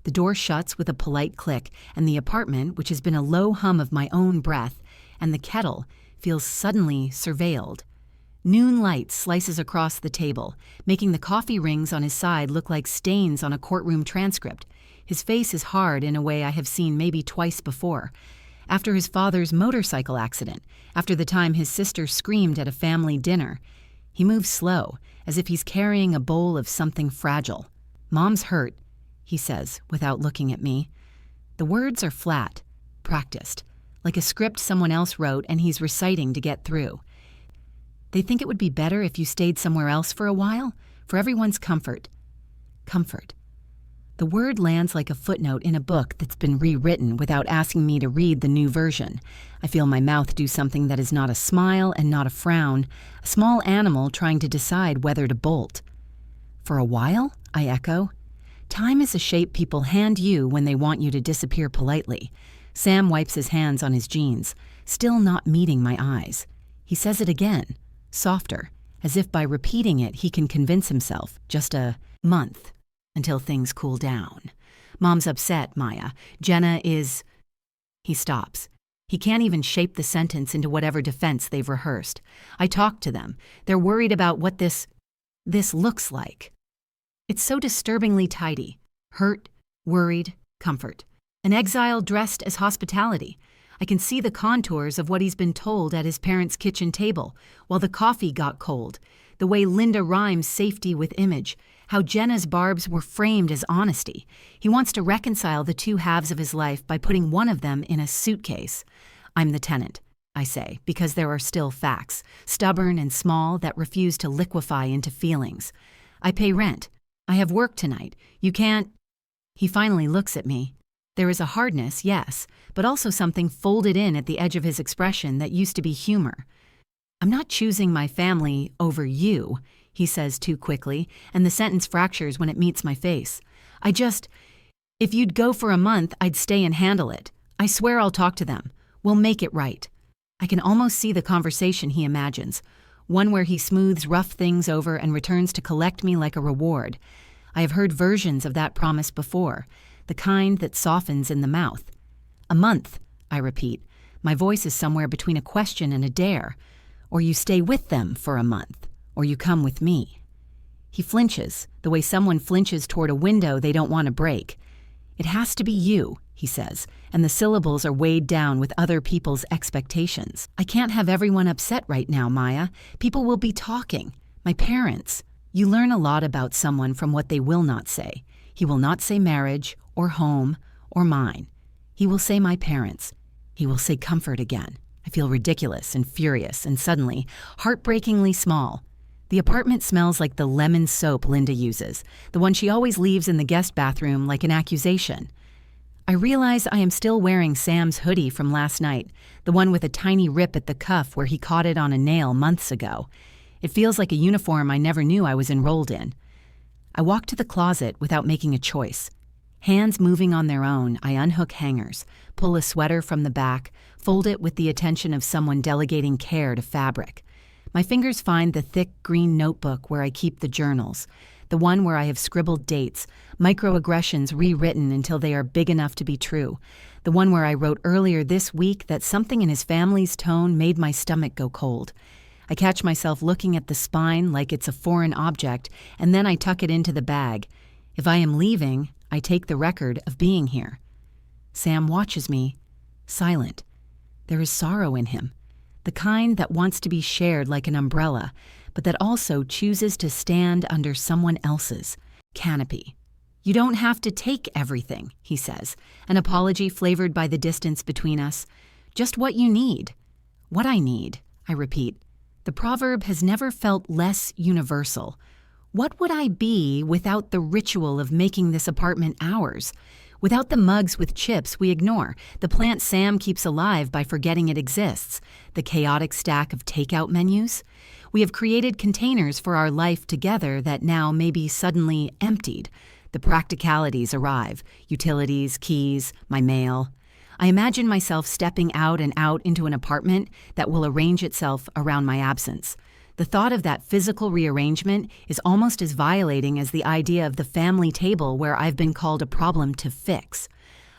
The door shuts with a polite click, and the apartment, which has been a low hum of my own breath, and the kettle, feels suddenly surveilled. Noon light slices across the table, making the coffee rings on his side look like stains on a courtroom transcript. His face is hard in a way I have seen maybe twice before. After his father's motorcycle accident, after the time his sister screamed at a family dinner. He moves slow, as if he's carrying a bowl of something fragile. "Mom's hurt," he says, without looking at me. The words are flat, practiced, like a script someone else wrote and he's reciting to get through. They think it would be better if you stayed somewhere else for a while, for everyone's comfort. Comfort. The word lands like a footnote in a book that's been rewritten without asking me to read the new version. I feel my mouth do something that is not a smile and not a frown, a small animal trying to decide whether to bolt. For a while, I echo. Time is a shape people hand you when they want you to disappear politely. Sam wipes his hands on his jeans, still not meeting my eyes. He says it again, softer, as if by repeating it he can convince himself, just a month, until things cool down. Mom's upset, Maya. Jenna is... He stops. He can't even shape the sentence into whatever defense they've rehearsed. I talk to them. They're worried about what this looks like. It's so disturbingly tidy. Hurt, worried, comfort. An exile dressed as hospitality. I can see the contours of what he's been told at his parents' kitchen table, while the coffee got cold, the way Linda rhymes safety with image, how Jenna's barbs were framed as honesty. He wants to reconcile the two halves of his life by putting one of them in a suitcase. I'm the tenant, I say, because there are still facts, stubborn and small, that refuse to liquefy into feelings. I pay rent. I have work tonight. You can't... He finally looks at me. There is a hardness, yes, but also something folded in at the edge of his expression that used to be humor. I'm not choosing my family over you, he says too quickly, and the sentence fractures when it meets my face. If you'd go for a month, I'd stay and handle it. I swear I'll talk to them. We'll make it right. I can almost see the conversation he imagines, one where he smooths rough things over and returns to collect me like a reward. I have heard versions of that promise before, the kind that softens in the mouth. A month, I repeat. My voice is somewhere between a question and a dare. Or you stay with them for a month, or you come with me. He flinches, the way someone flinches toward a window they don't want to break. It has to be you, he says, and the syllables are weighed down with other people's expectations. I can't have everyone upset right now, Maya. People will be talking. My parents. You learn a lot about someone from what they will not say. He will not say marriage, or home, or mine. He will say my parents. He will say comfort again. I feel ridiculous and furious and suddenly heartbreakingly small. The apartment smells like the lemon soap Linda uses, the one she always leaves in the guest bathroom like an accusation. I realize I am still wearing Sam's hoodie from last night, the one with a tiny rip at the cuff where he caught it on a nail months ago. It feels like a uniform I never knew I was enrolled in. I walk to the closet without making a choice. Hands moving on their own, I unhook hangers, pull a sweater from the back, fold it with the attention of someone delegating care to fabric. My fingers find the thick green notebook where I keep the journals, the one where I have scribbled dates, microaggressions rewritten until they are big enough to be true, the one where I wrote earlier this week that something in his family's tone made my stomach go cold. I catch myself looking at the spine like it's a foreign object, and then I tuck it into the bag. If I am leaving, I take the record of being here. Sam watches me, silent. There is sorrow in him, the kind that wants to be shared like an umbrella, but that also chooses to stand under someone else's canopy. You don't have to take everything, he says, an apology flavored by the distance between us. Just what you need. What I need, I repeat. The proverb has never felt less universal. What would I be without the ritual of making this apartment ours? Without the mugs with chips we ignore, the plant Sam keeps alive by forgetting it exists, the chaotic stack of takeout menus. We have created containers for our life together that now may be suddenly emptied. The practicalities arrive: utilities, keys, my mail. I imagine myself stepping out and out into an apartment that will arrange itself around my absence. The thought of that physical rearrangement is almost as violating as the idea of the family table where I've been called a problem to fix.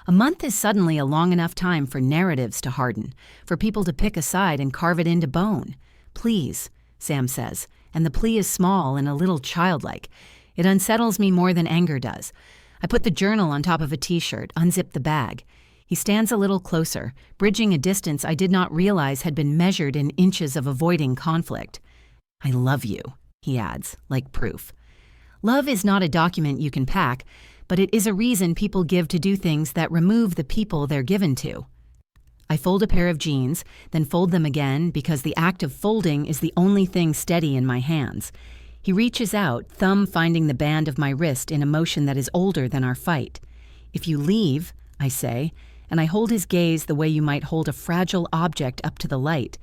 A month is suddenly a long enough time for narratives to harden, for people to pick a side and carve it into bone. Please, Sam says, and the plea is small and a little childlike. It unsettles me more than anger does. I put the journal on top of a t-shirt, unzip the bag. He stands a little closer, bridging a distance I did not realize had been measured in inches of avoiding conflict. I love you, he adds, like proof. Love is not a document you can pack, but it is a reason people give to do things that remove the people they're given to. I fold a pair of jeans, then fold them again because the act of folding is the only thing steady in my hands. He reaches out, thumb finding the band of my wrist in a motion that is older than our fight. If you leave, I say, and I hold his gaze the way you might hold a fragile object up to the light.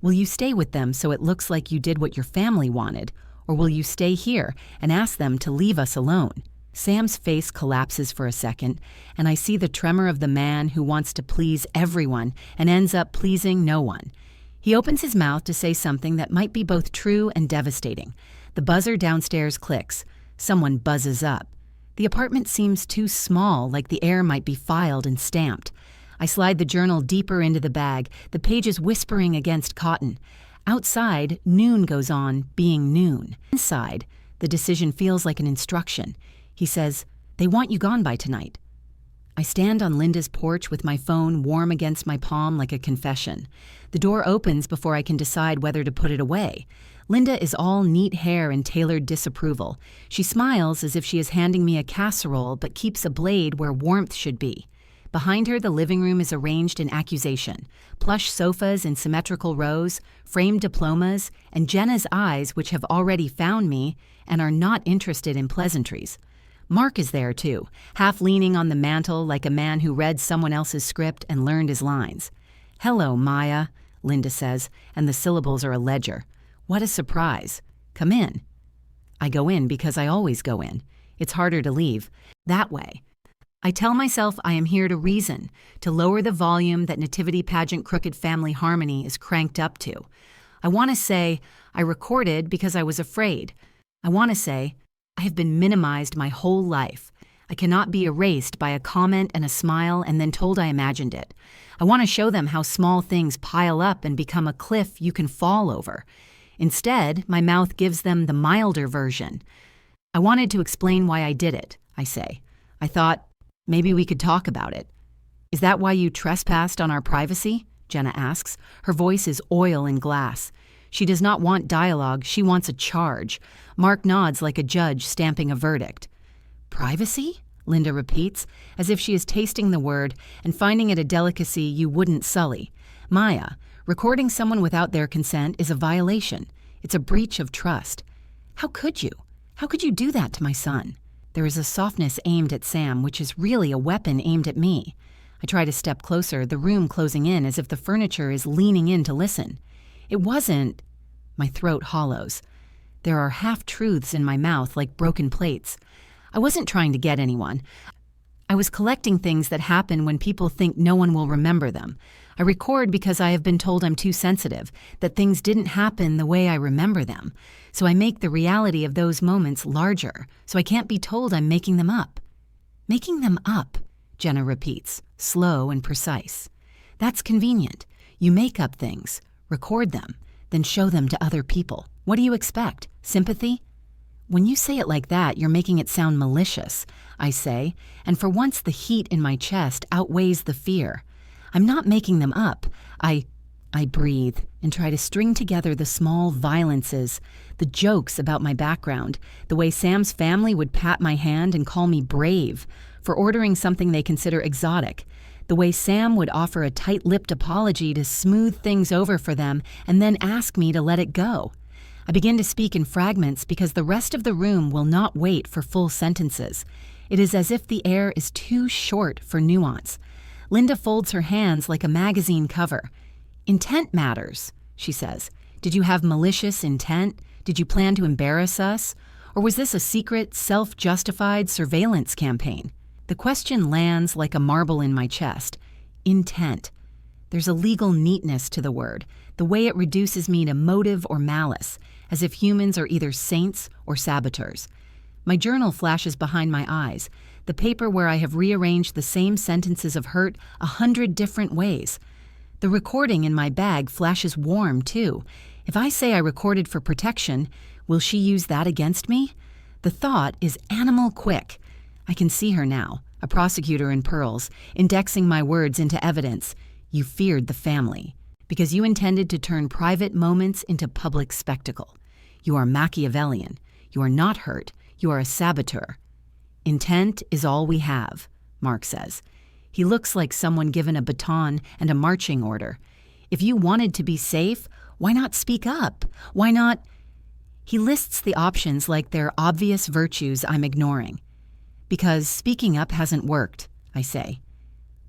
Will you stay with them so it looks like you did what your family wanted, or will you stay here and ask them to leave us alone? Sam's face collapses for a second, and I see the tremor of the man who wants to please everyone and ends up pleasing no one. He opens his mouth to say something that might be both true and devastating. The buzzer downstairs clicks. Someone buzzes up. The apartment seems too small, like the air might be filed and stamped. I slide the journal deeper into the bag, the pages whispering against cotton. Outside, noon goes on, being noon. Inside, the decision feels like an instruction. He says, "They want you gone by tonight." I stand on Linda's porch with my phone warm against my palm like a confession. The door opens before I can decide whether to put it away. Linda is all neat hair and tailored disapproval. She smiles as if she is handing me a casserole but keeps a blade where warmth should be. Behind her, the living room is arranged in accusation. Plush sofas in symmetrical rows, framed diplomas, and Jenna's eyes which have already found me and are not interested in pleasantries. Mark is there too, half leaning on the mantel like a man who read someone else's script and learned his lines. "Hello, Maya," Linda says, and the syllables are a ledger. What a surprise. Come in. I go in because I always go in. It's harder to leave. That way. I tell myself I am here to reason, to lower the volume that nativity pageant crooked family harmony is cranked up to. I want to say, I recorded because I was afraid. I want to say, I have been minimized my whole life. I cannot be erased by a comment and a smile and then told I imagined it. I want to show them how small things pile up and become a cliff you can fall over. Instead, my mouth gives them the milder version. I wanted to explain why I did it, I say. I thought, maybe we could talk about it. Is that why you trespassed on our privacy? Jenna asks. Her voice is oil and glass. She does not want dialogue, she wants a charge. Mark nods like a judge stamping a verdict. Privacy? Linda repeats, as if she is tasting the word and finding it a delicacy you wouldn't sully. Maya, recording someone without their consent is a violation. It's a breach of trust. How could you? How could you do that to my son? There is a softness aimed at Sam, which is really a weapon aimed at me. I try to step closer, the room closing in as if the furniture is leaning in to listen. It wasn't. My throat hollows. There are half-truths in my mouth like broken plates. I wasn't trying to get anyone. I was collecting things that happen when people think no one will remember them. I record because I have been told I'm too sensitive, that things didn't happen the way I remember them. So I make the reality of those moments larger, so I can't be told I'm making them up. Making them up, Jenna repeats, slow and precise. That's convenient. You make up things, record them, then show them to other people. What do you expect? Sympathy? When you say it like that, you're making it sound malicious, I say, and for once the heat in my chest outweighs the fear. I'm not making them up. I breathe and try to string together the small violences, the jokes about my background, the way Sam's family would pat my hand and call me brave for ordering something they consider exotic, the way Sam would offer a tight-lipped apology to smooth things over for them and then ask me to let it go. I begin to speak in fragments because the rest of the room will not wait for full sentences. It is as if the air is too short for nuance. Linda folds her hands like a magazine cover. Intent matters, she says. Did you have malicious intent? Did you plan to embarrass us? Or was this a secret, self-justified surveillance campaign? The question lands like a marble in my chest. Intent. There's a legal neatness to the word, the way it reduces me to motive or malice, as if humans are either saints or saboteurs. My journal flashes behind my eyes, the paper where I have rearranged the same sentences of hurt 100 different ways. The recording in my bag flashes warm, too. If I say I recorded for protection, will she use that against me? The thought is animal quick. I can see her now, a prosecutor in pearls, indexing my words into evidence. You feared the family, because you intended to turn private moments into public spectacle. You are Machiavellian. You are not hurt. You are a saboteur. Intent is all we have, Mark says. He looks like someone given a baton and a marching order. If you wanted to be safe, why not speak up? Why not? He lists the options like they're obvious virtues I'm ignoring. Because speaking up hasn't worked, I say.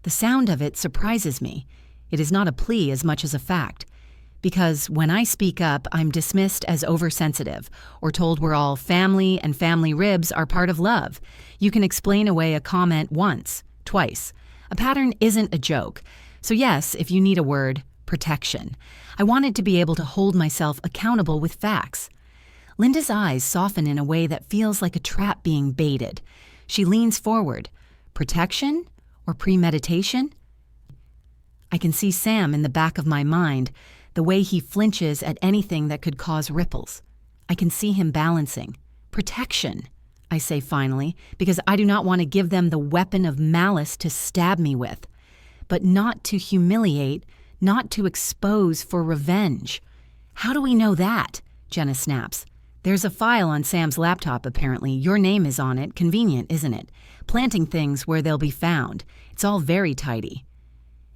The sound of it surprises me. It is not a plea as much as a fact. Because when I speak up, I'm dismissed as oversensitive, or told we're all family and family ribs are part of love. You can explain away a comment once, twice. A pattern isn't a joke. So yes, if you need a word, protection. I wanted to be able to hold myself accountable with facts. Linda's eyes soften in a way that feels like a trap being baited. She leans forward. Protection or premeditation? I can see Sam in the back of my mind, the way he flinches at anything that could cause ripples. I can see him balancing. Protection, I say finally, because I do not want to give them the weapon of malice to stab me with, but not to humiliate, not to expose for revenge. How do we know that? Jenna snaps. There's a file on Sam's laptop, apparently. Your name is on it. Convenient, isn't it? Planting things where they'll be found. It's all very tidy.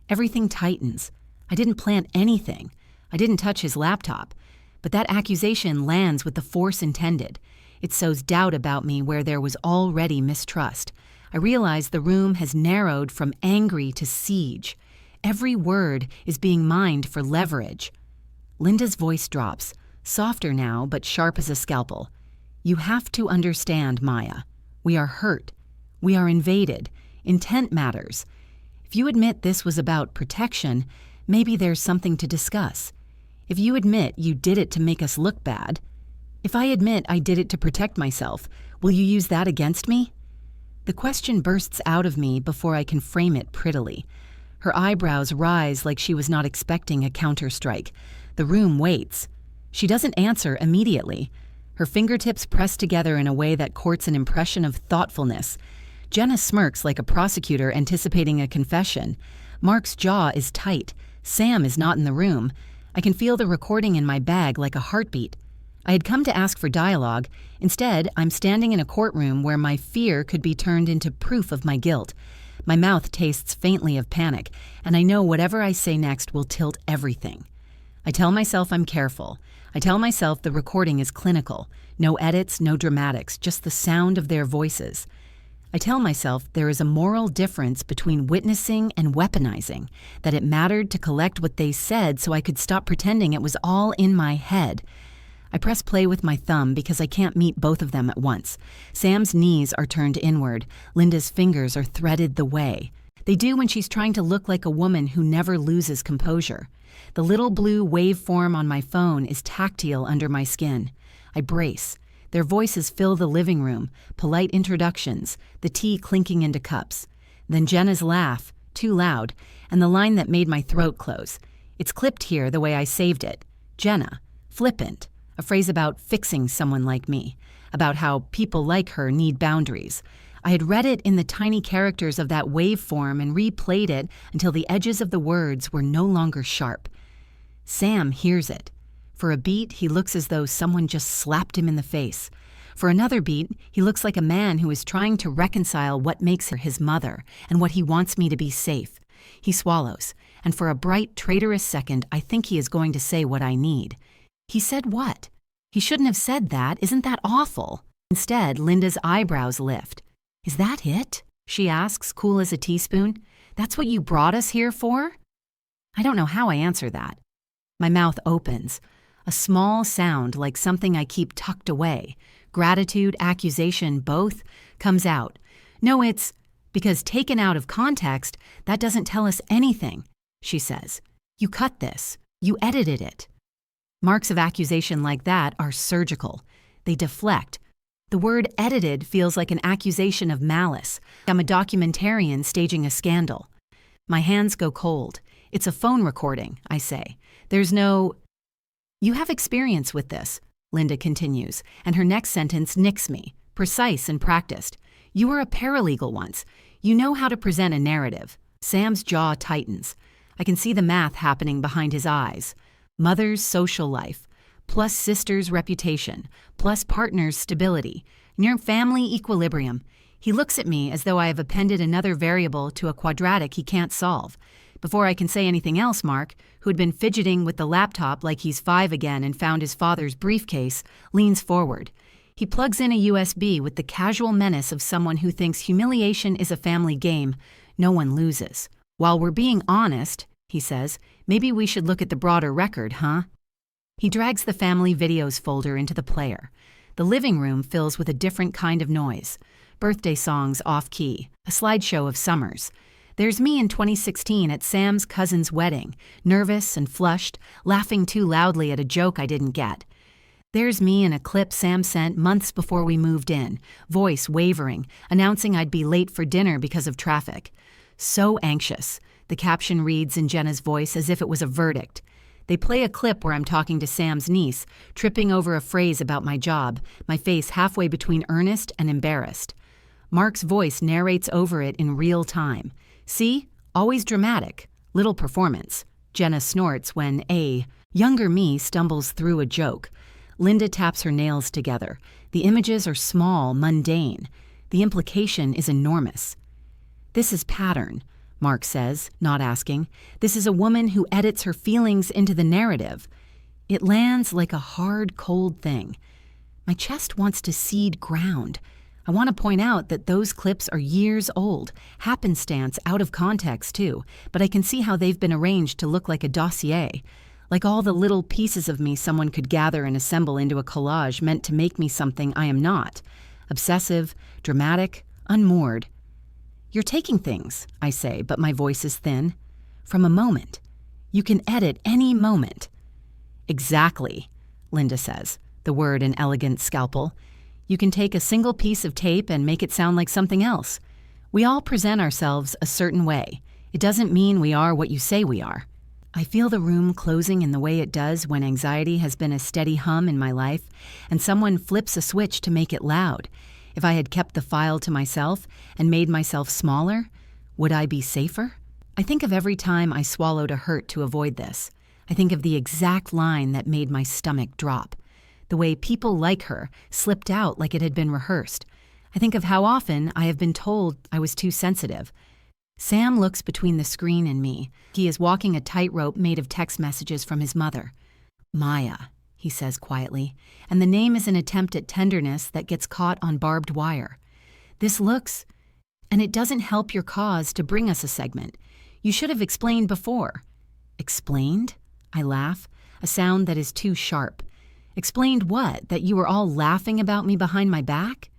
Everything tightens. I didn't plant anything. I didn't touch his laptop. But that accusation lands with the force intended. It sows doubt about me where there was already mistrust. I realize the room has narrowed from angry to siege. Every word is being mined for leverage. Linda's voice drops, softer now but sharp as a scalpel. You have to understand, Maya. We are hurt. We are invaded. Intent matters. If you admit this was about protection, maybe there's something to discuss. If you admit you did it to make us look bad, if I admit I did it to protect myself, will you use that against me? The question bursts out of me before I can frame it prettily. Her eyebrows rise like she was not expecting a counterstrike. The room waits. She doesn't answer immediately. Her fingertips press together in a way that courts an impression of thoughtfulness. Jenna smirks like a prosecutor anticipating a confession. Mark's jaw is tight. Sam is not in the room. I can feel the recording in my bag like a heartbeat. I had come to ask for dialogue. Instead, I'm standing in a courtroom where my fear could be turned into proof of my guilt. My mouth tastes faintly of panic, and I know whatever I say next will tilt everything. I tell myself I'm careful. I tell myself the recording is clinical. No edits, no dramatics, just the sound of their voices. I tell myself there is a moral difference between witnessing and weaponizing, that it mattered to collect what they said so I could stop pretending it was all in my head. I press play with my thumb because I can't meet both of them at once. Sam's knees are turned inward. Linda's fingers are threaded the way. They do when she's trying to look like a woman who never loses composure. The little blue waveform on my phone is tactile under my skin. I brace. Their voices fill the living room, polite introductions, the tea clinking into cups. Then Jenna's laugh, too loud, and the line that made my throat close. It's clipped here the way I saved it. Jenna, flippant. A phrase about fixing someone like me, about how people like her need boundaries. I had read it in the tiny characters of that waveform and replayed it until the edges of the words were no longer sharp. Sam hears it. For a beat, he looks as though someone just slapped him in the face. For another beat, he looks like a man who is trying to reconcile what makes her his mother and what he wants me to be safe. He swallows, and for a bright, traitorous second, I think he is going to say what I need. He said what? He shouldn't have said that. Isn't that awful? Instead, Linda's eyebrows lift. Is that it? She asks, cool as a teaspoon. That's what you brought us here for? I don't know how I answer that. My mouth opens. A small sound like something I keep tucked away. Gratitude, accusation, both, comes out. No, it's because taken out of context, that doesn't tell us anything, she says. You cut this. You edited it. Marks of accusation like that are surgical. They deflect. The word edited feels like an accusation of malice. I'm a documentarian staging a scandal. My hands go cold. It's a phone recording, I say. There's no... You have experience with this, Linda continues, and her next sentence nicks me, precise and practiced. You were a paralegal once. You know how to present a narrative. Sam's jaw tightens. I can see the math happening behind his eyes. Mother's social life, plus sister's reputation, plus partner's stability, near family equilibrium. He looks at me as though I have appended another variable to a quadratic he can't solve. Before I can say anything else, Mark, who had been fidgeting with the laptop like he's 5 again and found his father's briefcase, leans forward. He plugs in a USB with the casual menace of someone who thinks humiliation is a family game. No one loses. While we're being honest, he says, maybe we should look at the broader record, huh? He drags the family videos folder into the player. The living room fills with a different kind of noise. Birthday songs off-key, a slideshow of summers. There's me in 2016 at Sam's cousin's wedding, nervous and flushed, laughing too loudly at a joke I didn't get. There's me in a clip Sam sent months before we moved in, voice wavering, announcing I'd be late for dinner because of traffic. So anxious. The caption reads in Jenna's voice as if it was a verdict. They play a clip where I'm talking to Sam's niece, tripping over a phrase about my job, my face halfway between earnest and embarrassed. Mark's voice narrates over it in real time. See? Always dramatic. Little performance. Jenna snorts when a younger me stumbles through a joke. Linda taps her nails together. The images are small, mundane. The implication is enormous. This is pattern, Mark says, not asking. This is a woman who edits her feelings into the narrative. It lands like a hard, cold thing. My chest wants to cede ground. I want to point out that those clips are years old, happenstance, out of context too, but I can see how they've been arranged to look like a dossier, like all the little pieces of me someone could gather and assemble into a collage meant to make me something I am not. Obsessive, dramatic, unmoored. You're taking things, I say, but my voice is thin. From a moment. You can edit any moment. Exactly, Linda says, the word an elegant scalpel. You can take a single piece of tape and make it sound like something else. We all present ourselves a certain way. It doesn't mean we are what you say we are. I feel the room closing in the way it does when anxiety has been a steady hum in my life and someone flips a switch to make it loud. If I had kept the file to myself and made myself smaller, would I be safer? I think of every time I swallowed a hurt to avoid this. I think of the exact line that made my stomach drop. The way people like her slipped out like it had been rehearsed. I think of how often I have been told I was too sensitive. Sam looks between the screen and me. He is walking a tightrope made of text messages from his mother. Maya, he says quietly, and the name is an attempt at tenderness that gets caught on barbed wire. This looks, and it doesn't help your cause to bring us a segment. You should have explained before. Explained? I laugh, a sound that is too sharp. Explained what? That you were all laughing about me behind my back?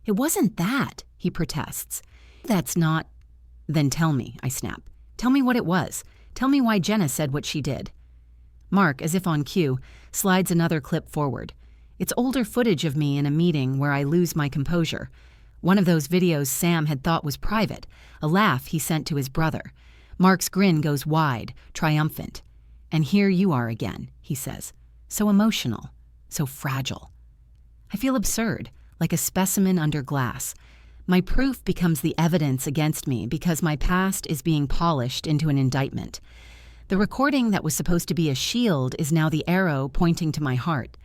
It wasn't that, he protests. That's not... Then tell me, I snap. Tell me what it was. Tell me why Jenna said what she did. Mark, as if on cue, slides another clip forward. It's older footage of me in a meeting where I lose my composure. One of those videos Sam had thought was private, a laugh he sent to his brother. Mark's grin goes wide, triumphant. And here you are again, he says. So emotional. So fragile. I feel absurd, like a specimen under glass. My proof becomes the evidence against me because my past is being polished into an indictment. The recording that was supposed to be a shield is now the arrow pointing to my heart.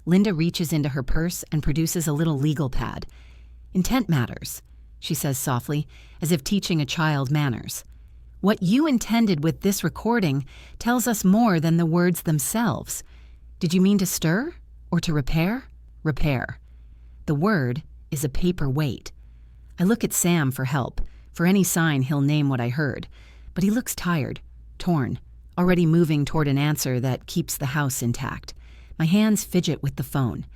Linda reaches into her purse and produces a little legal pad. Intent matters, she says softly, as if teaching a child manners. What you intended with this recording tells us more than the words themselves. Did you mean to stir? Or to repair? Repair. The word is a paper weight. I look at Sam for help, for any sign he'll name what I heard, but he looks tired, torn, already moving toward an answer that keeps the house intact. My hands fidget with the phone.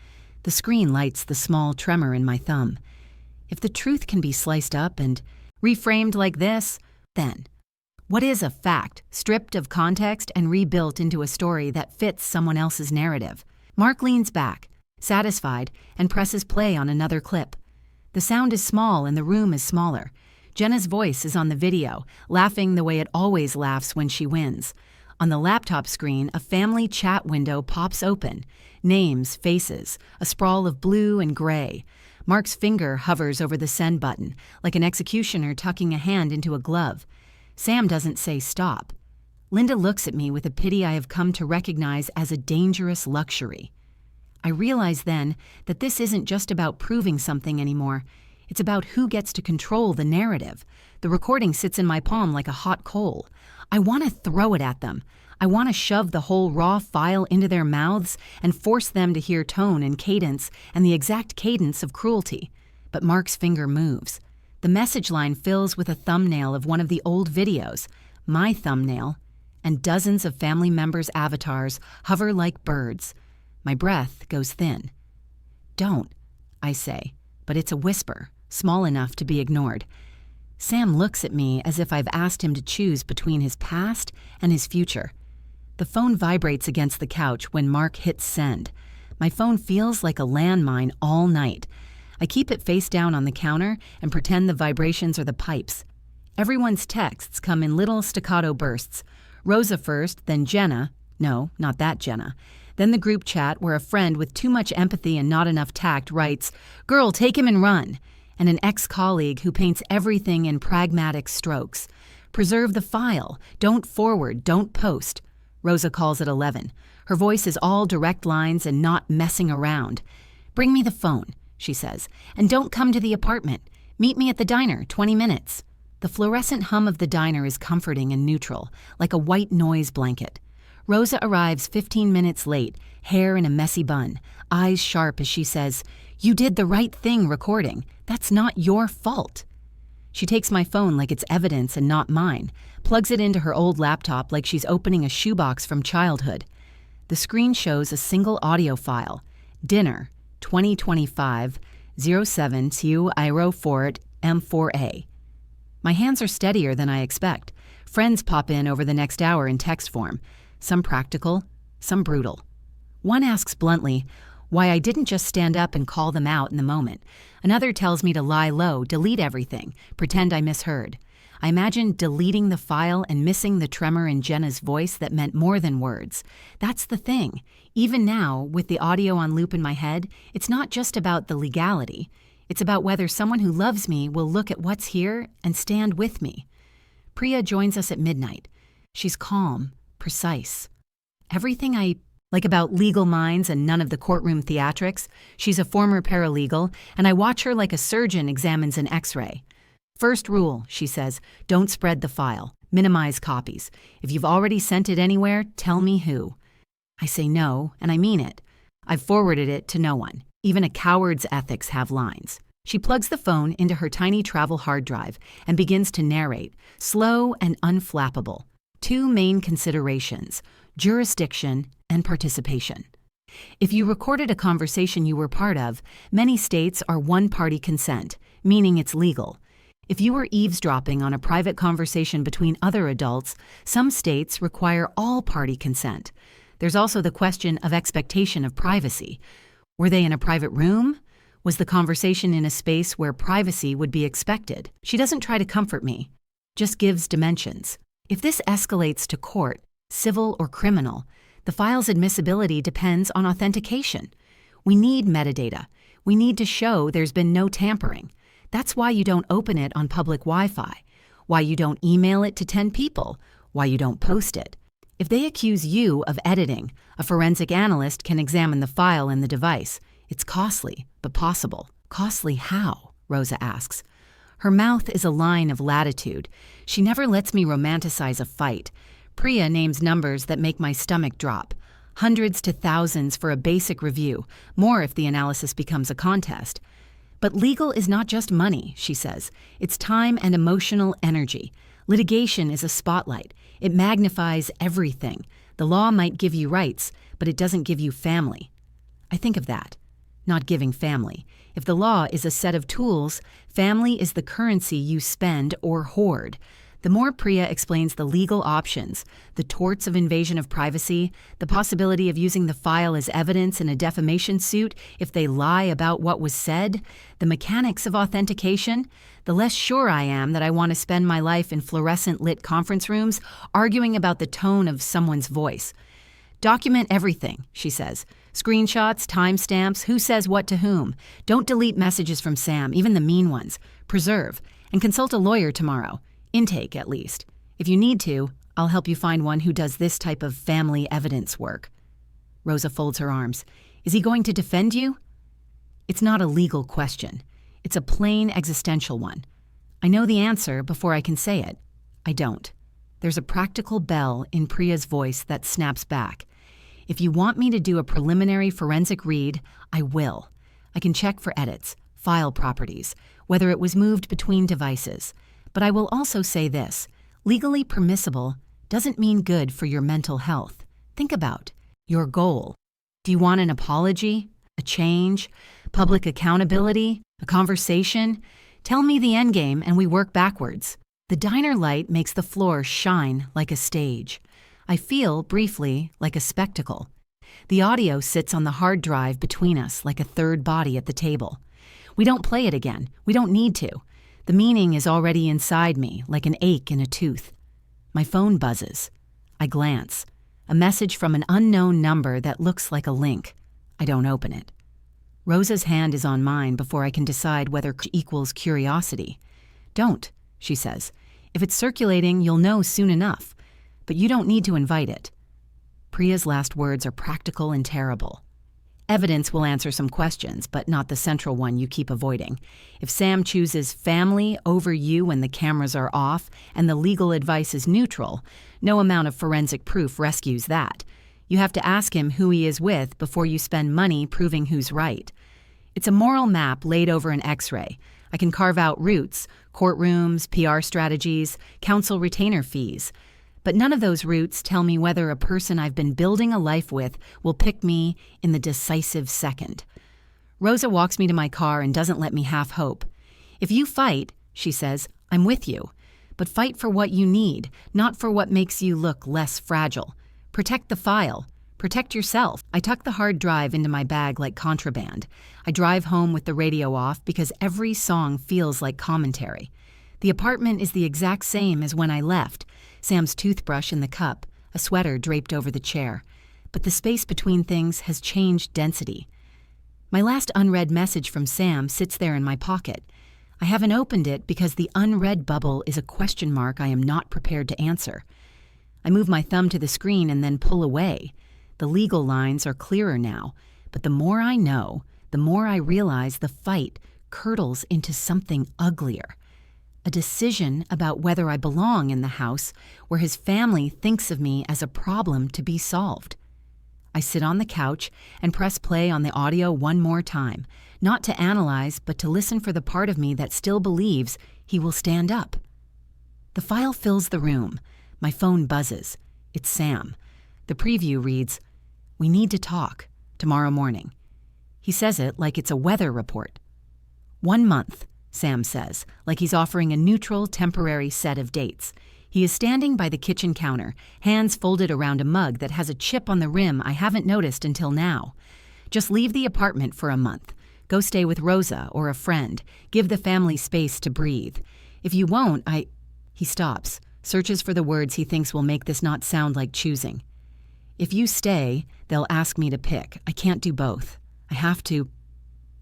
The screen lights the small tremor in my thumb. If the truth can be sliced up and reframed like this, then what is a fact stripped of context and rebuilt into a story that fits someone else's narrative? Mark leans back, satisfied, and presses play on another clip. The sound is small and the room is smaller. Jenna's voice is on the video, laughing the way it always laughs when she wins. On the laptop screen, a family chat window pops open. Names, faces, a sprawl of blue and gray. Mark's finger hovers over the send button, like an executioner tucking a hand into a glove. Sam doesn't say stop. Linda looks at me with a pity I have come to recognize as a dangerous luxury. I realize then that this isn't just about proving something anymore. It's about who gets to control the narrative. The recording sits in my palm like a hot coal. I want to throw it at them. I want to shove the whole raw file into their mouths and force them to hear tone and cadence and the exact cadence of cruelty. But Mark's finger moves. The message line fills with a thumbnail of one of the old videos, my thumbnail, and dozens of family members' avatars hover like birds. My breath goes thin. Don't, I say, but it's a whisper, small enough to be ignored. Sam looks at me as if I've asked him to choose between his past and his future. The phone vibrates against the couch when Mark hits send. My phone feels like a landmine all night. I keep it face down on the counter and pretend the vibrations are the pipes. Everyone's texts come in little staccato bursts. Rosa first, then Jenna. No, not that Jenna. Then the group chat where a friend with too much empathy and not enough tact writes, "Girl, take him and run." And an ex-colleague who paints everything in pragmatic strokes. Preserve the file. Don't forward. Don't post. Rosa calls at 11. Her voice is all direct lines and not messing around. "Bring me the phone," she says, "and don't come to the apartment. Meet me at the diner, 20 minutes. The fluorescent hum of the diner is comforting and neutral, like a white noise blanket. Rosa arrives 15 minutes late, hair in a messy bun, eyes sharp as she says, "You did the right thing recording. That's not your fault." She takes my phone like it's evidence and not mine, plugs it into her old laptop like she's opening a shoebox from childhood. The screen shows a single audio file, Dinner, 2025, 07 Tiu Iro Fort M4A. My hands are steadier than I expect. Friends pop in over the next hour in text form, some practical, some brutal. One asks bluntly why I didn't just stand up and call them out in the moment. Another tells me to lie low, delete everything, pretend I misheard. I imagine deleting the file and missing the tremor in Jenna's voice that meant more than words. That's the thing. Even now, with the audio on loop in my head, it's not just about the legality. It's about whether someone who loves me will look at what's here and stand with me. Priya joins us at midnight. She's calm, precise. Everything I like about legal minds and none of the courtroom theatrics. She's a former paralegal, and I watch her like a surgeon examines an x-ray. "First rule," she says, "don't spread the file. Minimize copies. If you've already sent it anywhere, tell me who." I say no, and I mean it. I've forwarded it to no one. Even a coward's ethics have lines. She plugs the phone into her tiny travel hard drive and begins to narrate, slow and unflappable. Two main considerations: jurisdiction and participation. If you recorded a conversation you were part of, many states are one-party consent, meaning it's legal. If you were eavesdropping on a private conversation between other adults, some states require all-party consent. There's also the question of expectation of privacy. Were they in a private room? Was the conversation in a space where privacy would be expected? She doesn't try to comfort me, just gives dimensions. If this escalates to court, civil or criminal, the file's admissibility depends on authentication. We need metadata. We need to show there's been no tampering. That's why you don't open it on public Wi-Fi, why you don't email it to 10 people, why you don't post it. If they accuse you of editing, a forensic analyst can examine the file and the device. It's costly, but possible. Costly how? Rosa asks. Her mouth is a line of latitude. She never lets me romanticize a fight. Priya names numbers that make my stomach drop. Hundreds to thousands for a basic review, more if the analysis becomes a contest. But legal is not just money, she says. It's time and emotional energy. Litigation is a spotlight. It magnifies everything. The law might give you rights, but it doesn't give you family. I think of that. Not giving family. If the law is a set of tools, family is the currency you spend or hoard. The more Priya explains the legal options, the torts of invasion of privacy, the possibility of using the file as evidence in a defamation suit if they lie about what was said, the mechanics of authentication, the less sure I am that I want to spend my life in fluorescent-lit conference rooms arguing about the tone of someone's voice. Document everything, she says. Screenshots, timestamps, who says what to whom. Don't delete messages from Sam, even the mean ones. Preserve. And consult a lawyer tomorrow. Intake, at least. If you need to, I'll help you find one who does this type of family evidence work. Rosa folds her arms. Is he going to defend you? It's not a legal question. It's a plain existential one. I know the answer before I can say it. I don't. There's a practical bell in Priya's voice that snaps back. If you want me to do a preliminary forensic read, I will. I can check for edits, file properties, whether it was moved between devices. But I will also say this, legally permissible doesn't mean good for your mental health. Think about your goal. Do you want an apology, a change, public accountability, a conversation? Tell me the endgame and we work backwards. The diner light makes the floor shine like a stage. I feel, briefly, like a spectacle. The audio sits on the hard drive between us like a third body at the table. We don't play it again. We don't need to. The meaning is already inside me, like an ache in a tooth. My phone buzzes. I glance. A message from an unknown number that looks like a link. I don't open it. Rosa's hand is on mine before I can decide whether equals curiosity. Don't, she says. If it's circulating, you'll know soon enough. But you don't need to invite it. Priya's last words are practical and terrible. Evidence will answer some questions, but not the central one you keep avoiding. If Sam chooses family over you when the cameras are off and the legal advice is neutral, no amount of forensic proof rescues that. You have to ask him who he is with before you spend money proving who's right. It's a moral map laid over an X-ray. I can carve out routes, courtrooms, PR strategies, counsel retainer fees. But none of those routes tell me whether a person I've been building a life with will pick me in the decisive second. Rosa walks me to my car and doesn't let me half hope. If you fight, she says, I'm with you. But fight for what you need, not for what makes you look less fragile. Protect the file. Protect yourself. I tuck the hard drive into my bag like contraband. I drive home with the radio off because every song feels like commentary. The apartment is the exact same as when I left. Sam's toothbrush in the cup, a sweater draped over the chair. But the space between things has changed density. My last unread message from Sam sits there in my pocket. I haven't opened it because the unread bubble is a question mark I am not prepared to answer. I move my thumb to the screen and then pull away. The legal lines are clearer now, but the more I know, the more I realize the fight curdles into something uglier. A decision about whether I belong in the house where his family thinks of me as a problem to be solved. I sit on the couch and press play on the audio one more time, not to analyze, but to listen for the part of me that still believes he will stand up. The file fills the room. My phone buzzes. It's Sam. The preview reads, "We need to talk, tomorrow morning." He says it like it's a weather report. 1 month. Sam says, like he's offering a neutral, temporary set of dates. He is standing by the kitchen counter, hands folded around a mug that has a chip on the rim I haven't noticed until now. Just leave the apartment for a month. Go stay with Rosa or a friend. Give the family space to breathe. If you won't, He stops, searches for the words he thinks will make this not sound like choosing. If you stay, they'll ask me to pick. I can't do both. I have to.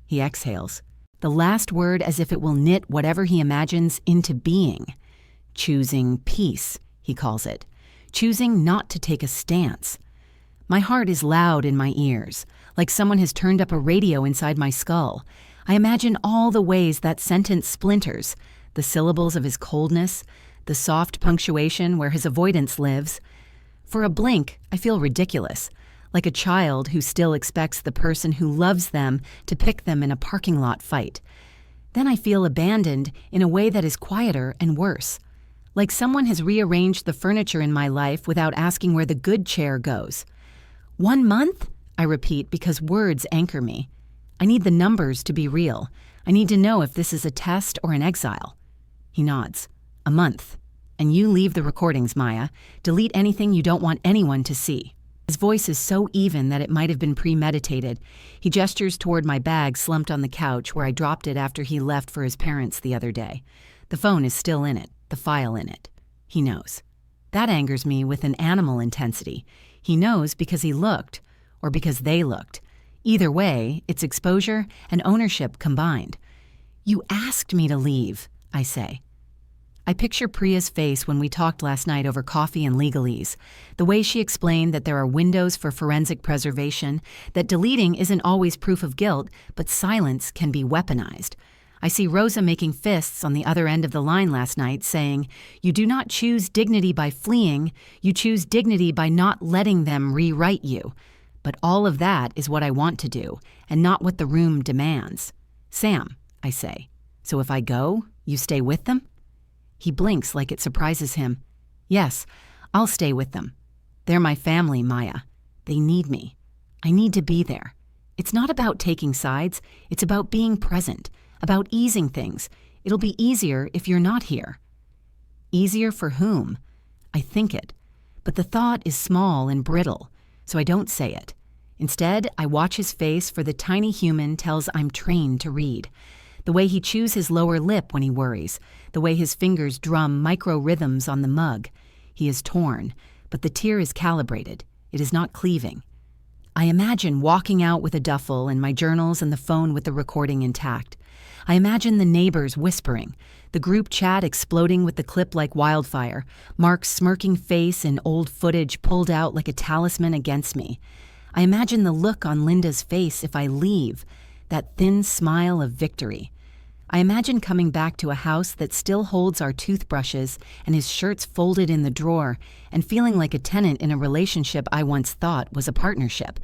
He exhales. The last word as if it will knit whatever he imagines into being. Choosing peace, he calls it. Choosing not to take a stance. My heart is loud in my ears, like someone has turned up a radio inside my skull. I imagine all the ways that sentence splinters, the syllables of his coldness, the soft punctuation where his avoidance lives. For a blink, I feel ridiculous, like a child who still expects the person who loves them to pick them in a parking lot fight. Then I feel abandoned in a way that is quieter and worse. Like someone has rearranged the furniture in my life without asking where the good chair goes. 1 month? I repeat because words anchor me. I need the numbers to be real. I need to know if this is a test or an exile. He nods. 1 month. And you leave the recordings, Maya. Delete anything you don't want anyone to see. His voice is so even that it might have been premeditated. He gestures toward my bag slumped on the couch where I dropped it after he left for his parents the other day. The phone is still in it, the file in it. He knows. That angers me with an animal intensity. He knows because he looked, or because they looked. Either way, it's exposure and ownership combined. You asked me to leave, I say. I picture Priya's face when we talked last night over coffee and legalese, the way she explained that there are windows for forensic preservation, that deleting isn't always proof of guilt, but silence can be weaponized. I see Rosa making fists on the other end of the line last night, saying, "You do not choose dignity by fleeing, you choose dignity by not letting them rewrite you." But all of that is what I want to do, and not what the room demands. Sam, I say, so if I go, you stay with them? He blinks like it surprises him. Yes, I'll stay with them. They're my family, Maya. They need me. I need to be there. It's not about taking sides. It's about being present, about easing things. It'll be easier if you're not here. Easier for whom? I think it. But the thought is small and brittle, so I don't say it. Instead, I watch his face for the tiny human tells I'm trained to read. The way he chews his lower lip when he worries, the way his fingers drum micro-rhythms on the mug. He is torn, but the tear is calibrated. It is not cleaving. I imagine walking out with a duffel and my journals and the phone with the recording intact. I imagine the neighbors whispering, the group chat exploding with the clip like wildfire, Mark's smirking face in old footage pulled out like a talisman against me. I imagine the look on Linda's face if I leave, that thin smile of victory. I imagine coming back to a house that still holds our toothbrushes and his shirts folded in the drawer and feeling like a tenant in a relationship I once thought was a partnership.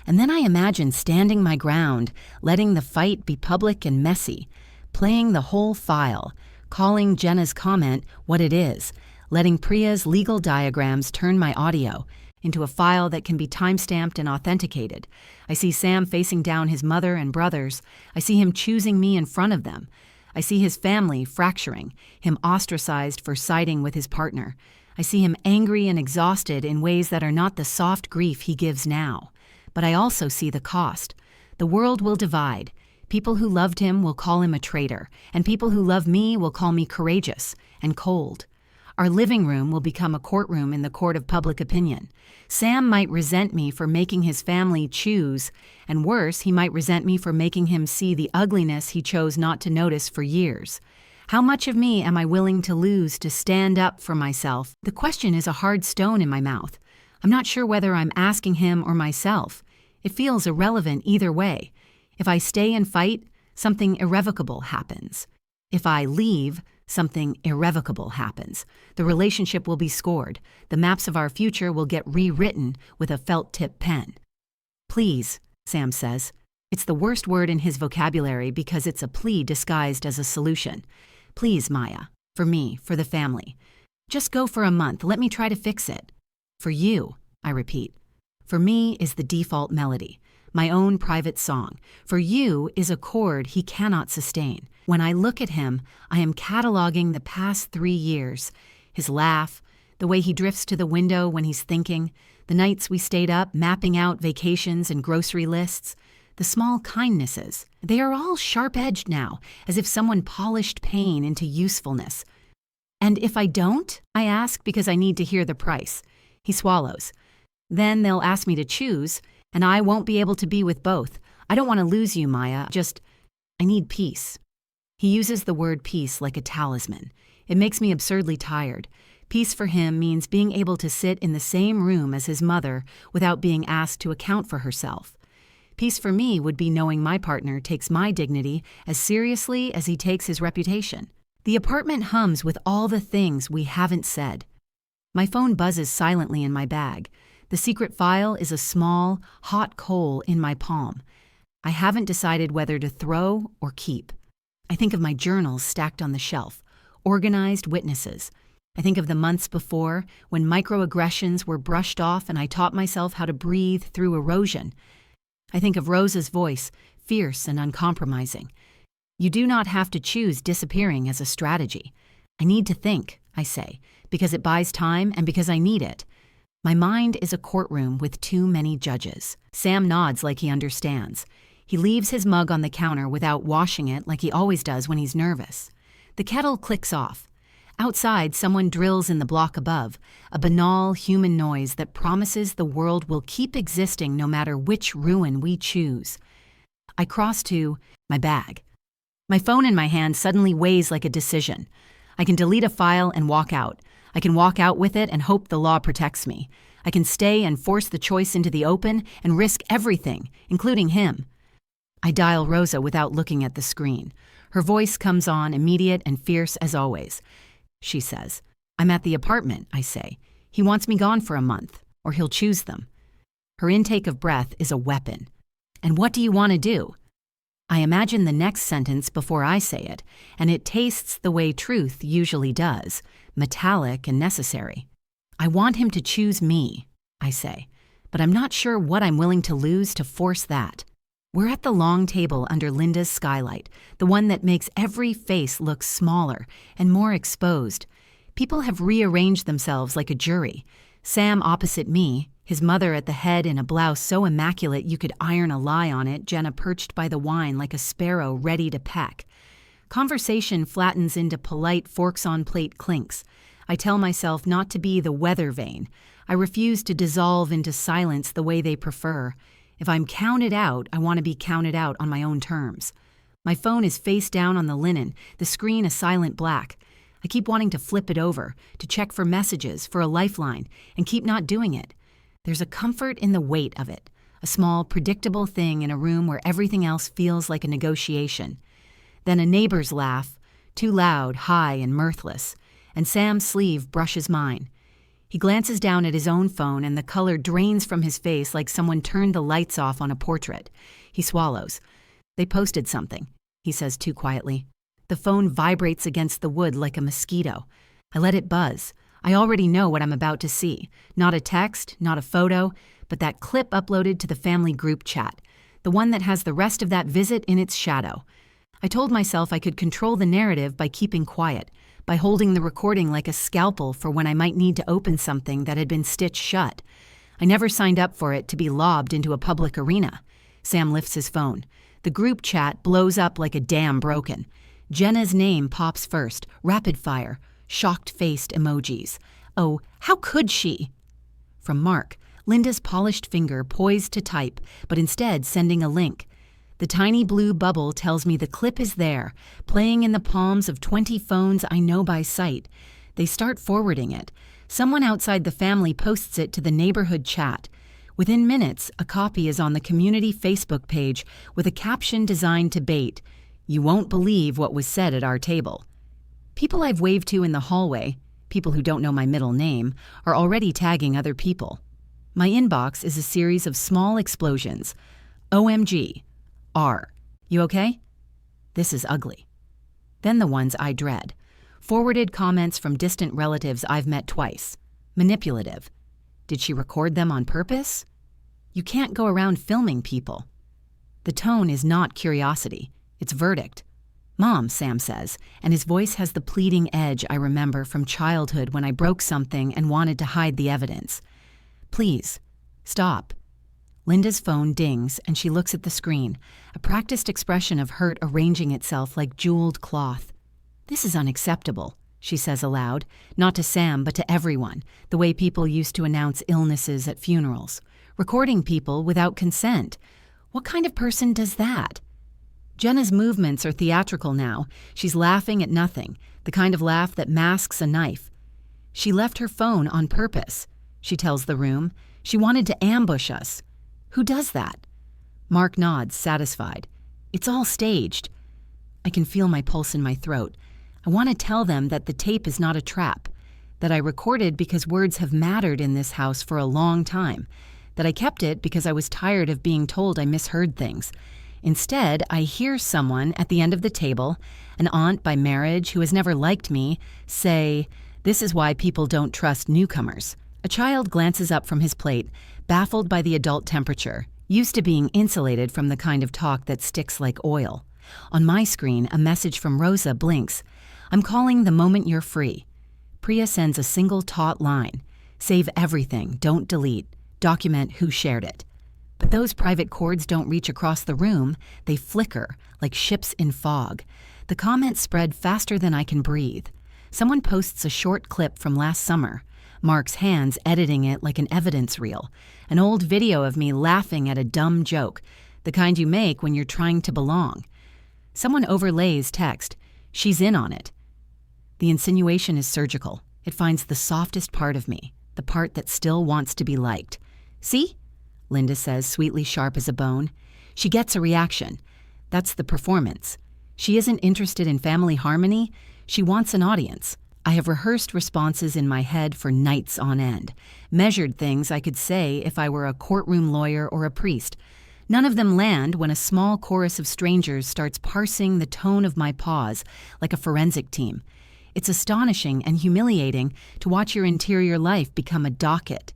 And then I imagine standing my ground, letting the fight be public and messy, playing the whole file, calling Jenna's comment what it is, letting Priya's legal diagrams turn my audio into a file that can be timestamped and authenticated. I see Sam facing down his mother and brothers. I see him choosing me in front of them. I see his family fracturing, him ostracized for siding with his partner. I see him angry and exhausted in ways that are not the soft grief he gives now. But I also see the cost. The world will divide. People who loved him will call him a traitor, and people who love me will call me courageous and cold. Our living room will become a courtroom in the court of public opinion. Sam might resent me for making his family choose, and worse, he might resent me for making him see the ugliness he chose not to notice for years. How much of me am I willing to lose to stand up for myself? The question is a hard stone in my mouth. I'm not sure whether I'm asking him or myself. It feels irrelevant either way. If I stay and fight, something irrevocable happens. If I leave, something irrevocable happens. The relationship will be scored. The maps of our future will get rewritten with a felt-tip pen. Please, Sam says. It's the worst word in his vocabulary because it's a plea disguised as a solution. Please, Maya. For me, for the family. Just go for a month. Let me try to fix it. For you, I repeat. For me is the default melody, my own private song. For you is a chord he cannot sustain. When I look at him, I am cataloging the past 3 years. His laugh, the way he drifts to the window when he's thinking, the nights we stayed up mapping out vacations and grocery lists, the small kindnesses. They are all sharp-edged now, as if someone polished pain into usefulness. And if I don't? I ask because I need to hear the price. He swallows. Then they'll ask me to choose, and I won't be able to be with both. I don't want to lose you, Maya. I need peace. He uses the word peace like a talisman. It makes me absurdly tired. Peace for him means being able to sit in the same room as his mother without being asked to account for herself. Peace for me would be knowing my partner takes my dignity as seriously as he takes his reputation. The apartment hums with all the things we haven't said. My phone buzzes silently in my bag. The secret file is a small, hot coal in my palm. I haven't decided whether to throw or keep. I think of my journals stacked on the shelf, organized witnesses. I think of the months before, when microaggressions were brushed off and I taught myself how to breathe through erosion. I think of Rosa's voice, fierce and uncompromising. You do not have to choose disappearing as a strategy. I need to think, I say, because it buys time and because I need it. My mind is a courtroom with too many judges. Sam nods like he understands. He leaves his mug on the counter without washing it like he always does when he's nervous. The kettle clicks off. Outside, someone drills in the block above, a banal human noise that promises the world will keep existing no matter which ruin we choose. I cross to my bag. My phone in my hand suddenly weighs like a decision. I can delete a file and walk out. I can walk out with it and hope the law protects me. I can stay and force the choice into the open and risk everything, including him. I dial Rosa without looking at the screen. Her voice comes on, immediate and fierce as always. She says, "I'm at the apartment," I say. "He wants me gone for a month, or he'll choose them." Her intake of breath is a weapon. "And what do you want to do?" I imagine the next sentence before I say it, and it tastes the way truth usually does, metallic and necessary. "I want him to choose me," I say, "but I'm not sure what I'm willing to lose to force that." We're at the long table under Linda's skylight, the one that makes every face look smaller and more exposed. People have rearranged themselves like a jury. Sam opposite me, his mother at the head in a blouse so immaculate you could iron a lie on it, Jenna perched by the wine like a sparrow ready to peck. Conversation flattens into polite forks-on-plate clinks. I tell myself not to be the weather vane. I refuse to dissolve into silence the way they prefer. If I'm counted out, I want to be counted out on my own terms. My phone is face down on the linen, the screen a silent black. I keep wanting to flip it over, to check for messages, for a lifeline, and keep not doing it. There's a comfort in the weight of it, a small, predictable thing in a room where everything else feels like a negotiation. Then a neighbor's laugh, too loud, high, and mirthless, and Sam's sleeve brushes mine. He glances down at his own phone and the color drains from his face like someone turned the lights off on a portrait. He swallows. "They posted something," he says too quietly. The phone vibrates against the wood like a mosquito. I let it buzz. I already know what I'm about to see. Not a text, not a photo, but that clip uploaded to the family group chat, the one that has the rest of that visit in its shadow. I told myself I could control the narrative by keeping quiet, by holding the recording like a scalpel for when I might need to open something that had been stitched shut. I never signed up for it to be lobbed into a public arena. Sam lifts his phone. The group chat blows up like a dam broken. Jenna's name pops first, rapid fire, shocked-faced emojis. "Oh, how could she?" From Mark, Linda's polished finger poised to type, but instead sending a link. The tiny blue bubble tells me the clip is there, playing in the palms of 20 phones I know by sight. They start forwarding it. Someone outside the family posts it to the neighborhood chat. Within minutes, a copy is on the community Facebook page with a caption designed to bait, "You won't believe what was said at our table." People I've waved to in the hallway, people who don't know my middle name, are already tagging other people. My inbox is a series of small explosions. OMG. R. You okay? This is ugly. Then the ones I dread. Forwarded comments from distant relatives I've met twice. Manipulative. Did she record them on purpose? You can't go around filming people. The tone is not curiosity. It's verdict. "Mom," Sam says, and his voice has the pleading edge I remember from childhood when I broke something and wanted to hide the evidence. "Please, stop." Linda's phone dings, and she looks at the screen, a practiced expression of hurt arranging itself like jeweled cloth. "This is unacceptable," she says aloud, not to Sam but to everyone, the way people used to announce illnesses at funerals. Recording people without consent. What kind of person does that? Jenna's movements are theatrical now. She's laughing at nothing, the kind of laugh that masks a knife. She left her phone on purpose, she tells the room. She wanted to ambush us. Who does that? Mark nods, satisfied. It's all staged. I can feel my pulse in my throat. I want to tell them that the tape is not a trap, that I recorded because words have mattered in this house for a long time, that I kept it because I was tired of being told I misheard things. Instead, I hear someone at the end of the table, an aunt by marriage who has never liked me, say, "This is why people don't trust newcomers." A child glances up from his plate, baffled by the adult temperature, used to being insulated from the kind of talk that sticks like oil. On my screen, a message from Rosa blinks. "I'm calling the moment you're free." Priya sends a single taut line. "Save everything, don't delete. Document who shared it." But those private cords don't reach across the room. They flicker like ships in fog. The comments spread faster than I can breathe. Someone posts a short clip from last summer. Mark's hands editing it like an evidence reel. An old video of me laughing at a dumb joke, the kind you make when you're trying to belong. Someone overlays text. "She's in on it." The insinuation is surgical. It finds the softest part of me, the part that still wants to be liked. "See?" Linda says, sweetly sharp as a bone. She gets a reaction. That's the performance. She isn't interested in family harmony. She wants an audience. I have rehearsed responses in my head for nights on end, measured things I could say if I were a courtroom lawyer or a priest. None of them land when a small chorus of strangers starts parsing the tone of my pause like a forensic team. It's astonishing and humiliating to watch your interior life become a docket.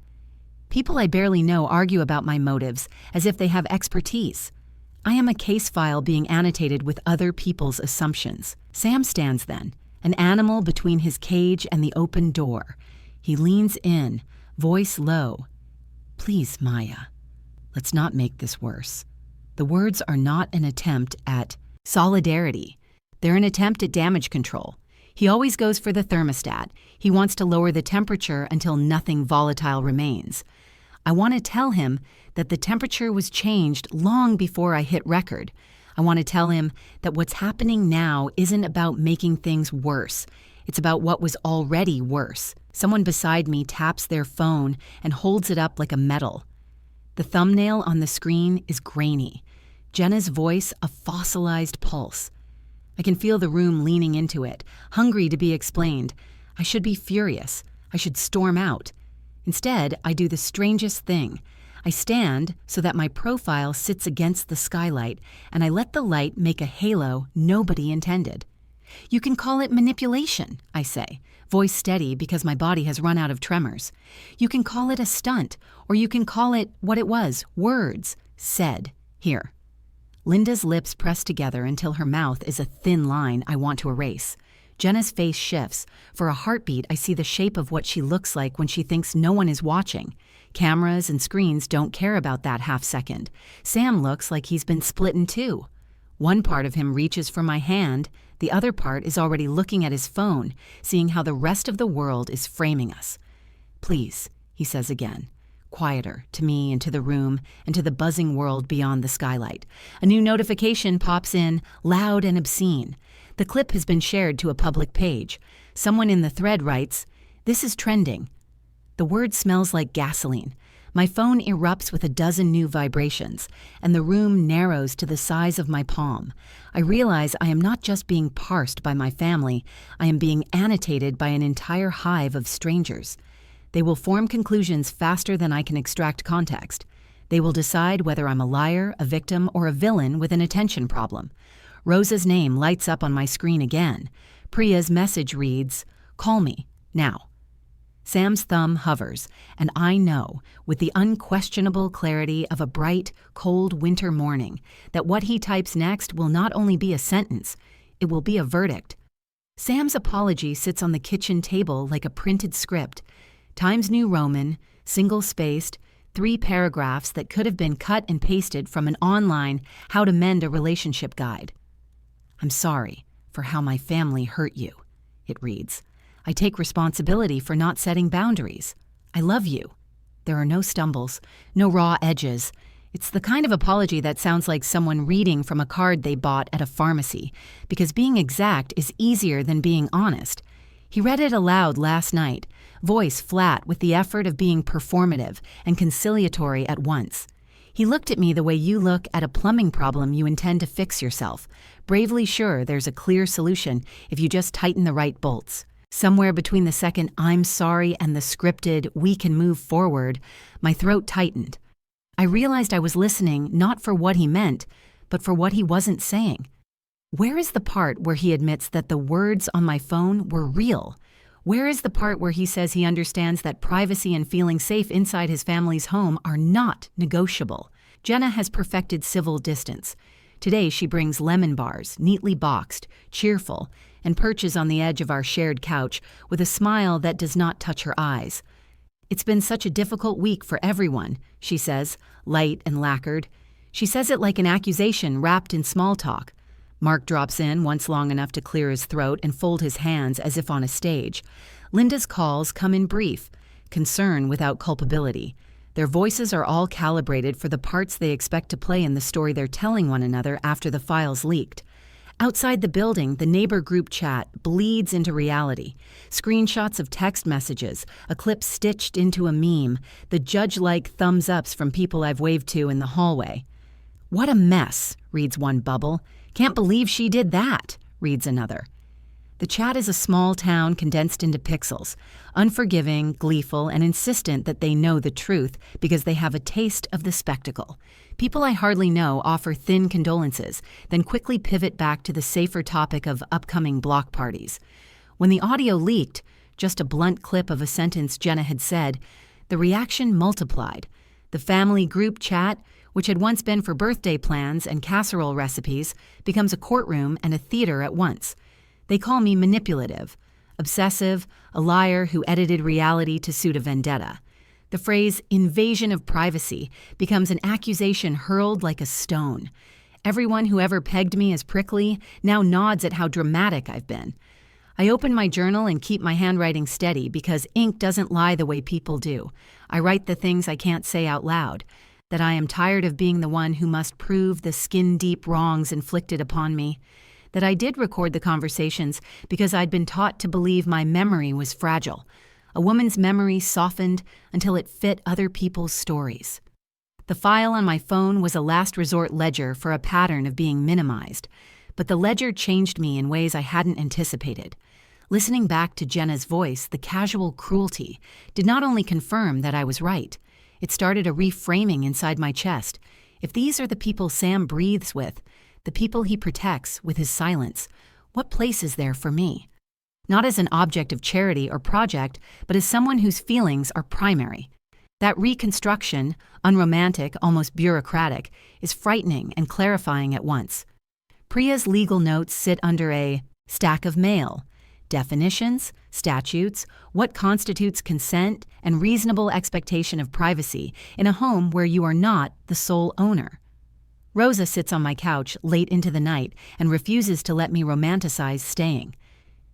People I barely know argue about my motives as if they have expertise. I am a case file being annotated with other people's assumptions. Sam stands then, an animal between his cage and the open door. He leans in, voice low. "Please, Maya, let's not make this worse." The words are not an attempt at solidarity. They're an attempt at damage control. He always goes for the thermostat. He wants to lower the temperature until nothing volatile remains. I want to tell him that the temperature was changed long before I hit record. I want to tell him that what's happening now isn't about making things worse. It's about what was already worse. Someone beside me taps their phone and holds it up like a medal. The thumbnail on the screen is grainy. Jenna's voice a fossilized pulse. I can feel the room leaning into it, hungry to be explained. I should be furious. I should storm out. Instead, I do the strangest thing. I stand so that my profile sits against the skylight, and I let the light make a halo nobody intended. "You can call it manipulation," I say, voice steady because my body has run out of tremors. "You can call it a stunt, or you can call it what it was, words, said. Here." Linda's lips press together until her mouth is a thin line I want to erase. Jenna's face shifts. For a heartbeat, I see the shape of what she looks like when she thinks no one is watching. Cameras and screens don't care about that half second. Sam looks like he's been split in two. One part of him reaches for my hand. The other part is already looking at his phone, seeing how the rest of the world is framing us. "Please," he says again. Quieter, to me and to the room and to the buzzing world beyond the skylight. A new notification pops in, loud and obscene. The clip has been shared to a public page. Someone in the thread writes, "This is trending." The word smells like gasoline. My phone erupts with a dozen new vibrations, and the room narrows to the size of my palm. I realize I am not just being parsed by my family, I am being annotated by an entire hive of strangers. They will form conclusions faster than I can extract context. They will decide whether I'm a liar, a victim, or a villain with an attention problem. Rosa's name lights up on my screen again. Priya's message reads, "Call me, now." Sam's thumb hovers, and I know, with the unquestionable clarity of a bright, cold winter morning, that what he types next will not only be a sentence, it will be a verdict. Sam's apology sits on the kitchen table like a printed script. Times New Roman, single-spaced, 3 paragraphs that could have been cut and pasted from an online How to Mend a Relationship guide. "I'm sorry for how my family hurt you," it reads. "I take responsibility for not setting boundaries. I love you." There are no stumbles, no raw edges. It's the kind of apology that sounds like someone reading from a card they bought at a pharmacy, because being exact is easier than being honest. He read it aloud last night, voice flat with the effort of being performative and conciliatory at once. He looked at me the way you look at a plumbing problem you intend to fix yourself, bravely sure there's a clear solution if you just tighten the right bolts. Somewhere between the second "I'm sorry" and the scripted "we can move forward," my throat tightened. I realized I was listening not for what he meant, but for what he wasn't saying. Where is the part where he admits that the words on my phone were real? Where is the part where he says he understands that privacy and feeling safe inside his family's home are not negotiable? Jenna has perfected civil distance. Today she brings lemon bars, neatly boxed, cheerful, and perches on the edge of our shared couch with a smile that does not touch her eyes. "It's been such a difficult week for everyone," she says, light and lacquered. She says it like an accusation wrapped in small talk. Mark drops in once long enough to clear his throat and fold his hands as if on a stage. Linda's calls come in brief, concern without culpability. Their voices are all calibrated for the parts they expect to play in the story they're telling one another after the files leaked. Outside the building, the neighbor group chat bleeds into reality. Screenshots of text messages, a clip stitched into a meme, the judge-like thumbs-ups from people I've waved to in the hallway. "What a mess," reads one bubble. "Can't believe she did that," reads another. The chat is a small town condensed into pixels, unforgiving, gleeful, and insistent that they know the truth because they have a taste of the spectacle. People I hardly know offer thin condolences, then quickly pivot back to the safer topic of upcoming block parties. When the audio leaked, just a blunt clip of a sentence Jenna had said, the reaction multiplied. The family group chat, which had once been for birthday plans and casserole recipes, becomes a courtroom and a theater at once. They call me manipulative, obsessive, a liar who edited reality to suit a vendetta. The phrase invasion of privacy becomes an accusation hurled like a stone. Everyone who ever pegged me as prickly now nods at how dramatic I've been. I open my journal and keep my handwriting steady because ink doesn't lie the way people do. I write the things I can't say out loud, that I am tired of being the one who must prove the skin-deep wrongs inflicted upon me, that I did record the conversations because I'd been taught to believe my memory was fragile. A woman's memory softened until it fit other people's stories. The file on my phone was a last resort ledger for a pattern of being minimized, but the ledger changed me in ways I hadn't anticipated. Listening back to Jenna's voice, the casual cruelty did not only confirm that I was right, it started a reframing inside my chest. If these are the people Sam breathes with, the people he protects with his silence, what place is there for me? Not as an object of charity or project, but as someone whose feelings are primary. That reconstruction, unromantic, almost bureaucratic, is frightening and clarifying at once. Priya's legal notes sit under a stack of mail. Definitions, statutes, what constitutes consent, and reasonable expectation of privacy in a home where you are not the sole owner. Rosa sits on my couch late into the night and refuses to let me romanticize staying.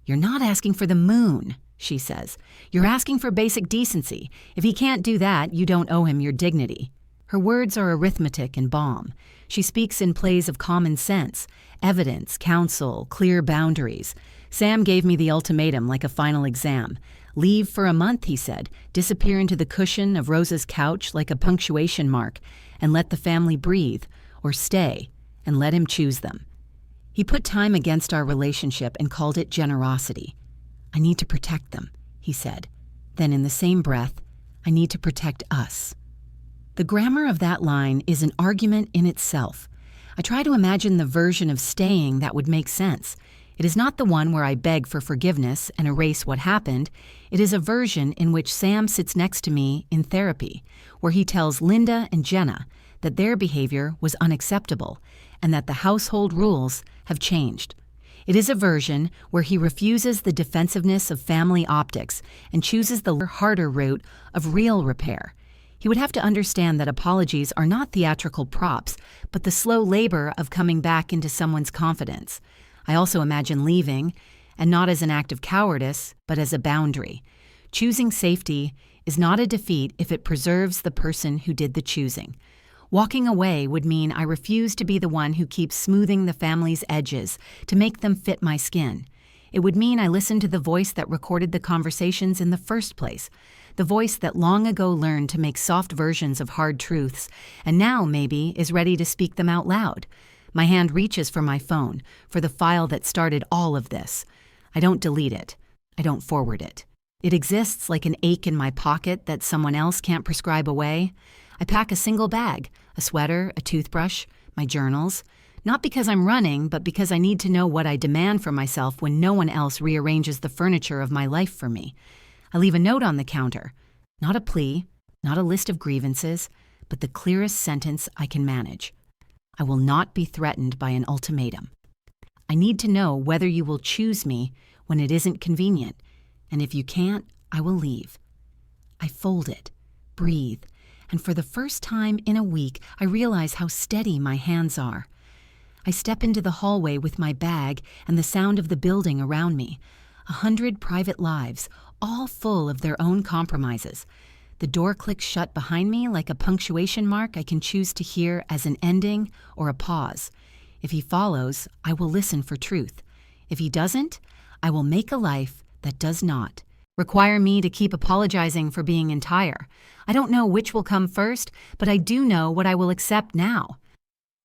"You're not asking for the moon," she says. "You're asking for basic decency. If he can't do that, you don't owe him your dignity." Her words are arithmetic and balm. She speaks in plays of common sense, evidence, counsel, clear boundaries. Sam gave me the ultimatum like a final exam. "Leave for a month," he said, "disappear into the cushion of Rosa's couch like a punctuation mark, and let the family breathe, or stay, and let him choose them." He put time against our relationship and called it generosity. "I need to protect them," he said. Then in the same breath, "I need to protect us." The grammar of that line is an argument in itself. I try to imagine the version of staying that would make sense. It is not the one where I beg for forgiveness and erase what happened. It is a version in which Sam sits next to me in therapy, where he tells Linda and Jenna that their behavior was unacceptable and that the household rules have changed. It is a version where he refuses the defensiveness of family optics and chooses the harder route of real repair. He would have to understand that apologies are not theatrical props, but the slow labor of coming back into someone's confidence. I also imagine leaving, and not as an act of cowardice, but as a boundary. Choosing safety is not a defeat if it preserves the person who did the choosing. Walking away would mean I refuse to be the one who keeps smoothing the family's edges to make them fit my skin. It would mean I listen to the voice that recorded the conversations in the first place, the voice that long ago learned to make soft versions of hard truths, and now, maybe, is ready to speak them out loud. My hand reaches for my phone, for the file that started all of this. I don't delete it. I don't forward it. It exists like an ache in my pocket that someone else can't prescribe away. I pack a single bag, a sweater, a toothbrush, my journals. Not because I'm running, but because I need to know what I demand for myself when no one else rearranges the furniture of my life for me. I leave a note on the counter. Not a plea, not a list of grievances, but the clearest sentence I can manage. I will not be threatened by an ultimatum. I need to know whether you will choose me when it isn't convenient, and if you can't, I will leave. I fold it, breathe, and for the first time in a week, I realize how steady my hands are. I step into the hallway with my bag and the sound of the building around me. 100 private lives, all full of their own compromises. The door clicks shut behind me like a punctuation mark I can choose to hear as an ending or a pause. If he follows, I will listen for truth. If he doesn't, I will make a life that does not require me to keep apologizing for being entire. I don't know which will come first, but I do know what I will accept now.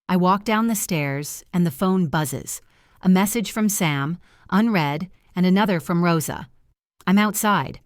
I walk down the stairs, and the phone buzzes. A message from Sam, unread, and another from Rosa. I'm outside.